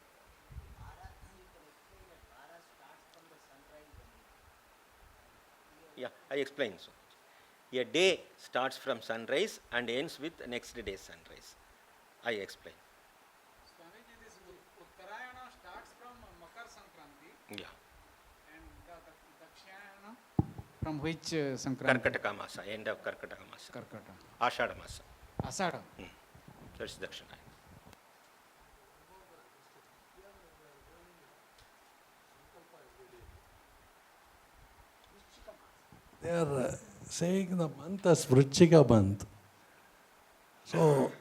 Yeah, I explained so. A day starts from sunrise and ends with next day's sunrise. I explain. Swamiji, this Uttarayana starts from Makar Sankranti. Yeah. And the Dakshayana from which Sankranti? Karkataka Masa, end of Karkataka Masa. Karkata. Ashada Masa. Asada. That's Dakshinayana. They are saying the month as Vrichika month. So,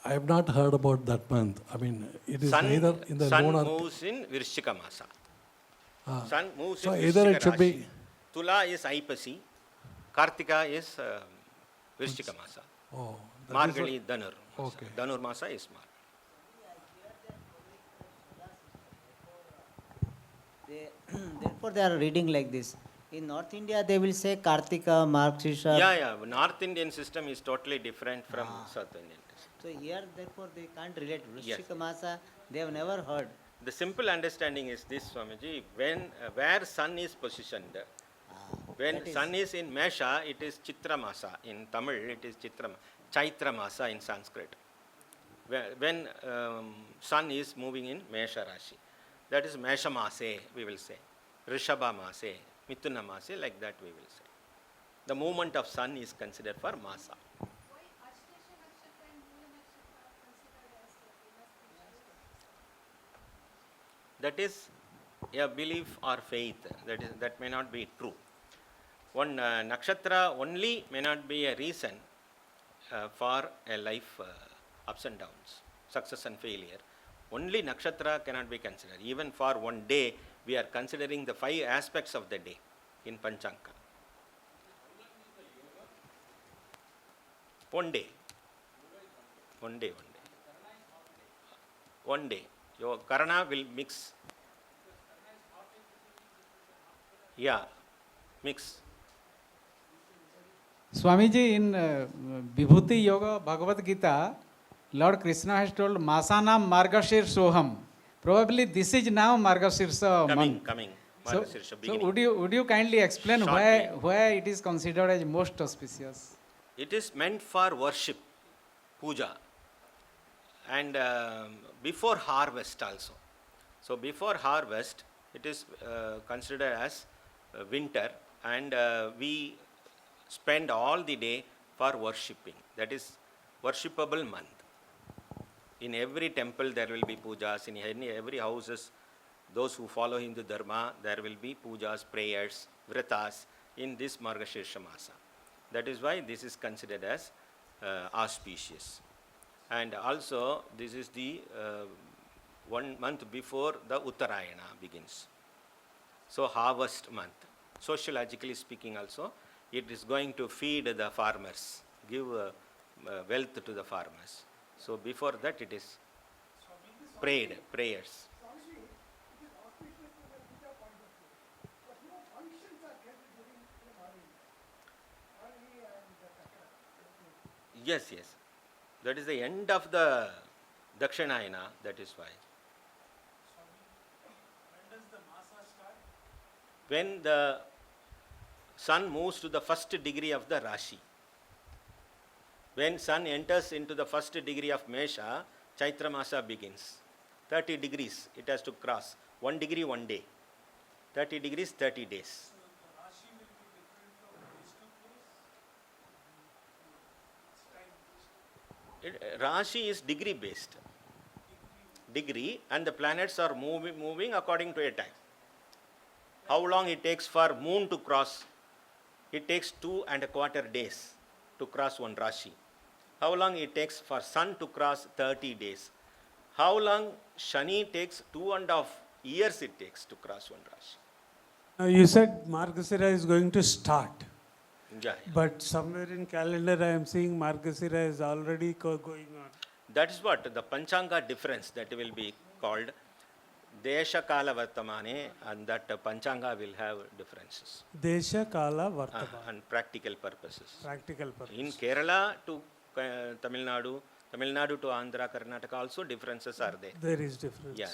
I have not heard about that month. I mean, it is neither in the sun moon or... moves in Virshika Masa. Sun moves So in either Virshika it should be... Rashi. Tula is Aipasi. Kartika is Virshika Masa. Oh, that is Margali Dhanur. Okay. Dhanur Masa is Margali. Therefore, they are reading like this. In North India, they will say Kartika, Markshisha. Yeah. North Indian system is totally different from South Indian system. So here, therefore, they can't relate. Yes. Vrishchika Masa, they have never heard. The simple understanding is this, Swamiji. Where sun is positioned, when sun is in Mesha, it is Chitra Masa. In Tamil, it is Chaitra Masa in Sanskrit. When sun is moving in Mesha Rashi, that is Mesha Mase, we will say. Rishabha Mase, Mithuna Mase, like that we will say. The movement of sun is considered for Masa. That is a belief or faith. That may not be true. One nakshatra only may not be a reason for a life ups and downs, success and failure. Only nakshatra cannot be considered. Even for one day, we are considering the 5 aspects of the day in Panchanga. One day. Your Karana will mix. Yeah, mix. Swamiji, in Vibhuti Yoga Bhagavad Gita, Lord Krishna has told Masanam Margashir Soham. Probably this is now Margashirsha month. Coming. So, Margashirsha beginning. would you kindly explain Shortly. why it is considered as most auspicious? It is meant for worship, puja, and before harvest also. So before harvest, it is considered as winter, and we spend all the day for worshipping. That is worshipable month. In every temple there will be pujas. In every houses, those who follow Hindu Dharma, there will be pujas, prayers, vratas in this Margashirsha Masa. That is why this is considered as auspicious. And also, this is the 1 month before the Uttarayana begins. So, harvest month. Sociologically speaking also, it is going to feed the farmers, give wealth to the farmers. So, before that it is prayers. Yes. That is the end of the Dakshinayana, that is why. When does the Masa start? When the sun moves to the first degree of the Rashi. When sun enters into the first degree of Mesha, Chaitra Masa begins. 30 degrees it has to cross. 1 degree, 1 day. 30 degrees, 30 days. Rashi is degree based. Degree, and the planets are moving according to a time. How long it takes for moon to cross? It takes 2.25 days to cross one Rashi. How long it takes for sun to cross? 30 days. How long Shani takes? 2.5 years it takes to cross one Rashi. Now you said Margasira is going to start, Yeah. but somewhere in calendar I am seeing Margasira is already going on. That is what the Panchanga difference that will be called Desha Kala Vartamane, and that Panchanga will have differences Desha Kala Vartama. and practical purposes. Practical purpose. In Kerala to Tamil Nadu to Andhra, Karnataka also differences are there. There is difference. Yeah.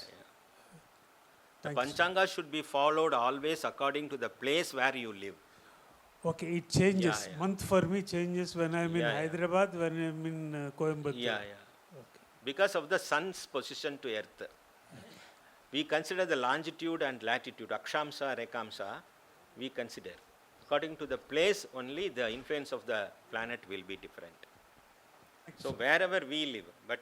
The Thanks. Panchanga should be followed always according to the place where you live. Okay, it changes. Yeah. Month for me changes when I am in Yeah. Hyderabad, when I am in Coimbatore. Yeah. Because of the sun's position to earth. We consider the longitude and latitude, Akshamsa, Rekamsa, we consider. According to the place only, the influence of the planet will be different. So wherever we live, but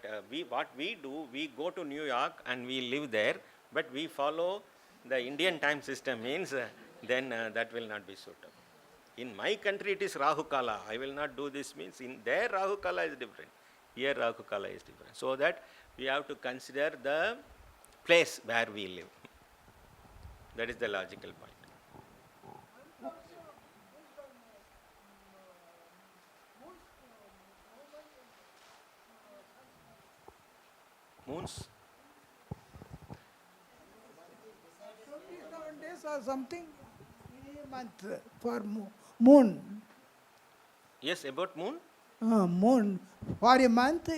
what we do, we go to New York and we live there, but we follow the Indian time system, means then that will not be suitable. In my country it is Rahu Kala, I will not do this, means in there Rahu Kala is different, here Rahu Kala is different. So that we have to consider the place where we live. That is the logical point. Moons? 27 days or something in a month for moon. Yes, about moon? Moon for a month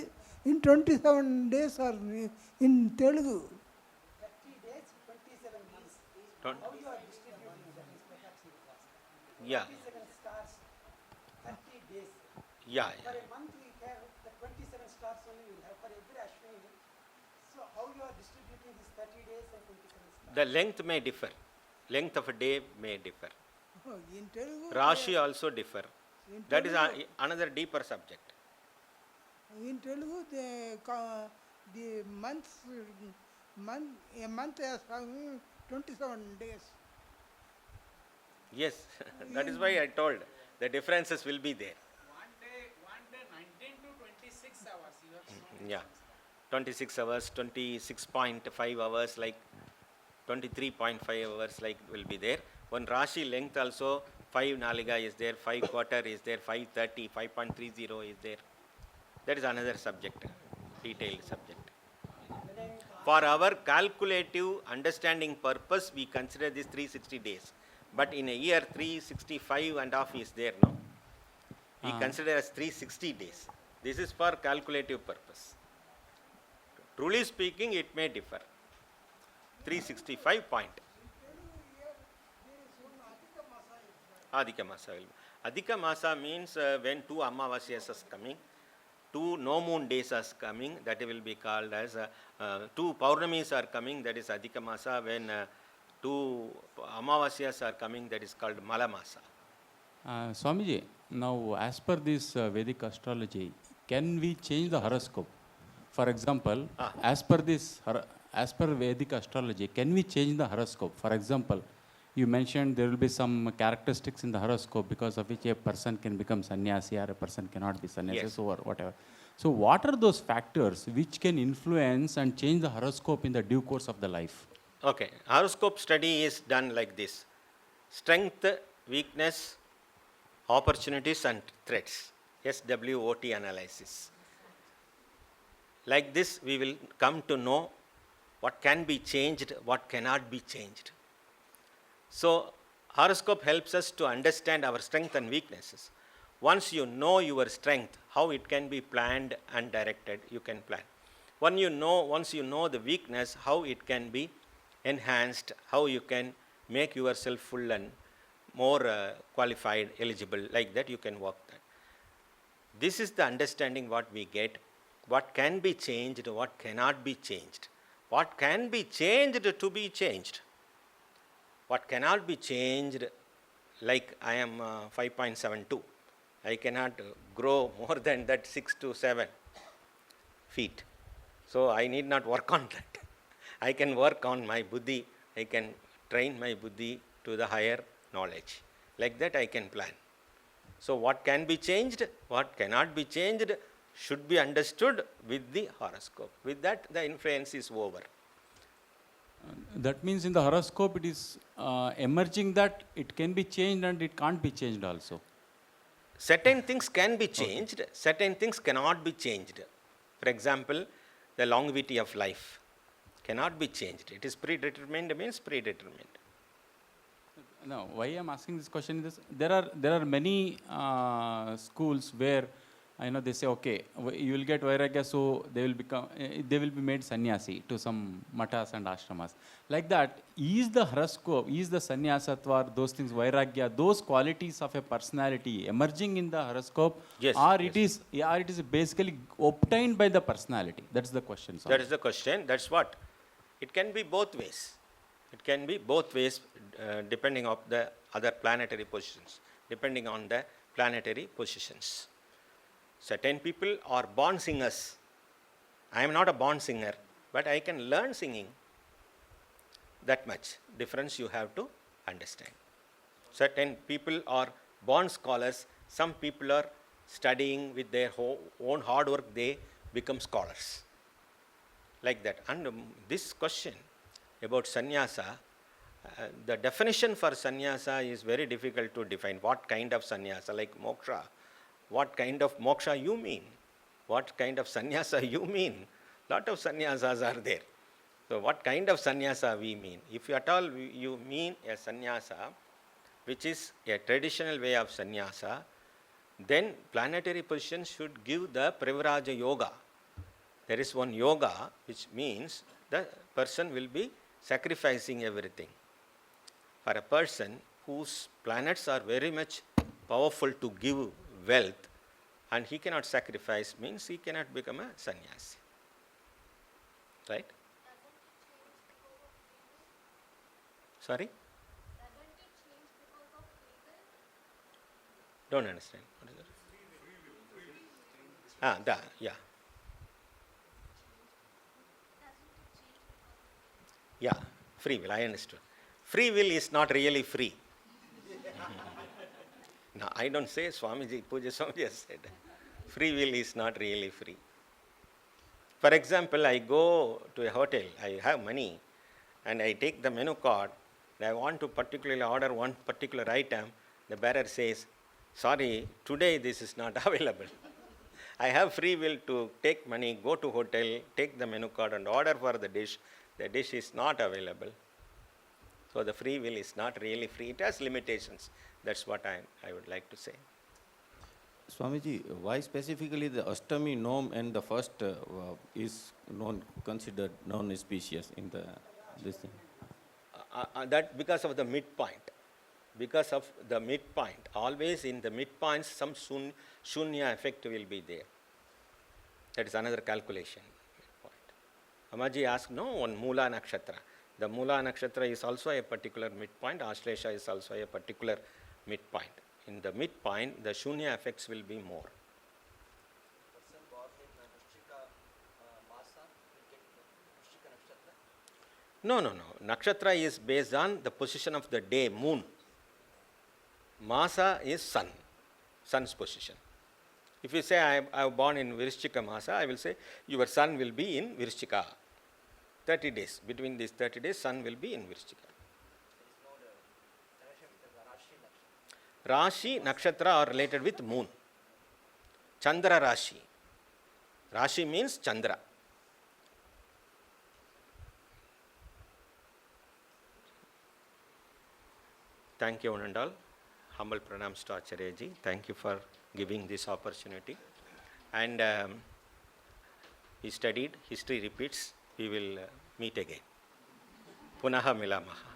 in 27 days or in Telugu. 20. Yeah. Yeah. For a month we have the 27 stars only we will have for every Ashwini. So how you are distributing these 30 days and 27 stars? The length may differ. Length of a day may differ. In Telugu, Rashi also differ. in That is Telugu, another deeper subject. in Telugu the a month has 27 days. Yes, that is why I told the differences will be there. One day 19 to 26 hours you have shown. Yeah, 26 hours, 26.5 hours, like 23.5 hours, like will be there. One Rashi length also 5 Naliga is there, 5 quarter is there, 5:30, 5.30 is there. That is another subject, detailed subject. For our calculative understanding purpose, we consider this 360 days. But in a year, 365.5 is there, no? We consider as 360 days. This is for calculative purpose. Truly speaking, it may differ. 365 point. Adhika Masa will be. Adhika Masa means when 2 Amavasyas are coming, 2 no moon days are coming, that will be called as 2 Paurnamis are coming, that is Adhika Masa. When 2 Amavasyas are coming, that is called Malamasa. Swamiji, now as per this Vedic astrology, can we change the horoscope? For example, as per Vedic astrology, can we change the horoscope? For example, you mentioned there will be some characteristics in the horoscope because of which a person can become sannyasi or a person cannot be sannyasi, Yes. or whatever. So what are those factors which can influence and change the horoscope in the due course of the life? Okay, horoscope study is done like this: strength, weakness, opportunities and threats. SWOT analysis. Like this, we will come to know what can be changed, what cannot be changed. So, horoscope helps us to understand our strength and weaknesses. Once you know your strength, how it can be planned and directed, you can plan. Once you know the weakness, how it can be enhanced, how you can make yourself full and more qualified, eligible, like that you can work that. This is the understanding what we get, what can be changed, what cannot be changed. What can be changed to be changed. What cannot be changed, like I am 5.72. I cannot grow more than that 6 to 7. feet. So I need not work on that. I can work on my buddhi. I can train my buddhi to the higher knowledge. Like that I can plan. So what can be changed, what cannot be changed should be understood with the horoscope. With that the influence is over. That means in the horoscope it is emerging that it can be changed and it can't be changed also. Certain things can be changed, certain things cannot be changed. For example, the longevity of life cannot be changed. It is predetermined, means predetermined. Now, why I am asking this question is there are many schools where they say, okay, you will get vairagya, so they will be made sannyasi to some matas and ashramas. Like that, is the horoscope, is the sannyasatva, those things, vairagya, those qualities of a personality emerging in the horoscope, Yes, or yes. it is basically obtained by the personality? That's the question. That is the question. That's what. It can be both ways. It can be both ways depending on the other planetary positions, depending on the planetary positions. Certain people are born singers. I am not a born singer, but I can learn singing. That much difference you have to understand. Certain people are born scholars. Some people are studying with their own hard work, they become scholars. Like that. And this question about sannyasa, the definition for sannyasa is very difficult to define. What kind of sannyasa, like moksha? What kind of moksha you mean? What kind of sannyasa you mean? Lot of sannyasas are there. So what kind of sannyasa we mean? If at all you mean a sannyasa, which is a traditional way of sannyasa, then planetary position should give the Privaraja yoga. There is one yoga which means the person will be sacrificing everything. For a person whose planets are very much powerful to give wealth and he cannot sacrifice, means he cannot become a sannyasi. Right? Sorry? Don't understand. What is that? Yeah. Yeah, free will, I understood. Free will is not really free. No, I don't say Swamiji, Puja Swamiji has said. Free will is not really free. For example, I go to a hotel, I have money, and I take the menu card, and I want to particularly order one particular item. The bearer says, sorry, today this is not available. I have free will to take money, go to hotel, take the menu card and order for the dish. The dish is not available. So the free will is not really free. It has limitations. That's what I would like to say. Swamiji, why specifically the Ashtami nom and the first is considered non-auspicious in this thing? That because of the midpoint. Because of the midpoint. Always in the midpoints some shunya effect will be there. That is another calculation. Amaji asked, no, one Mula Nakshatra. The Mula Nakshatra is also a particular midpoint. Ashlesha is also a particular midpoint. In the midpoint, the Shunya effects will be more. No. Nakshatra is based on the position of the day, moon. Masa is sun, sun's position. If you say I am born in Virishchika Masa, I will say your sun will be in Virishchika. 30 days. Between these 30 days, sun will be in Virishchika. Rashi, Nakshatra are related with moon. Chandra Rashi. Rashi means Chandra. Thank you, one and all. Humble pranams to Acharyaji. Thank you for giving this opportunity. And he studied, history repeats. We will meet again. Punaha milamaha.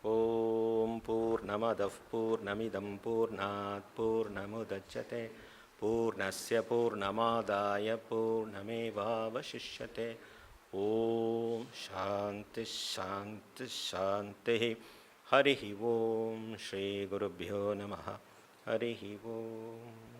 Om Purnamadav Purnamidam Purnat Purnamudachyate Purnasya Purnamadaya Purnamevavashishyate. Om Shanti Shanti Shanti. Harihi Om Shri Gurubhyo Namaha. Harihi Om.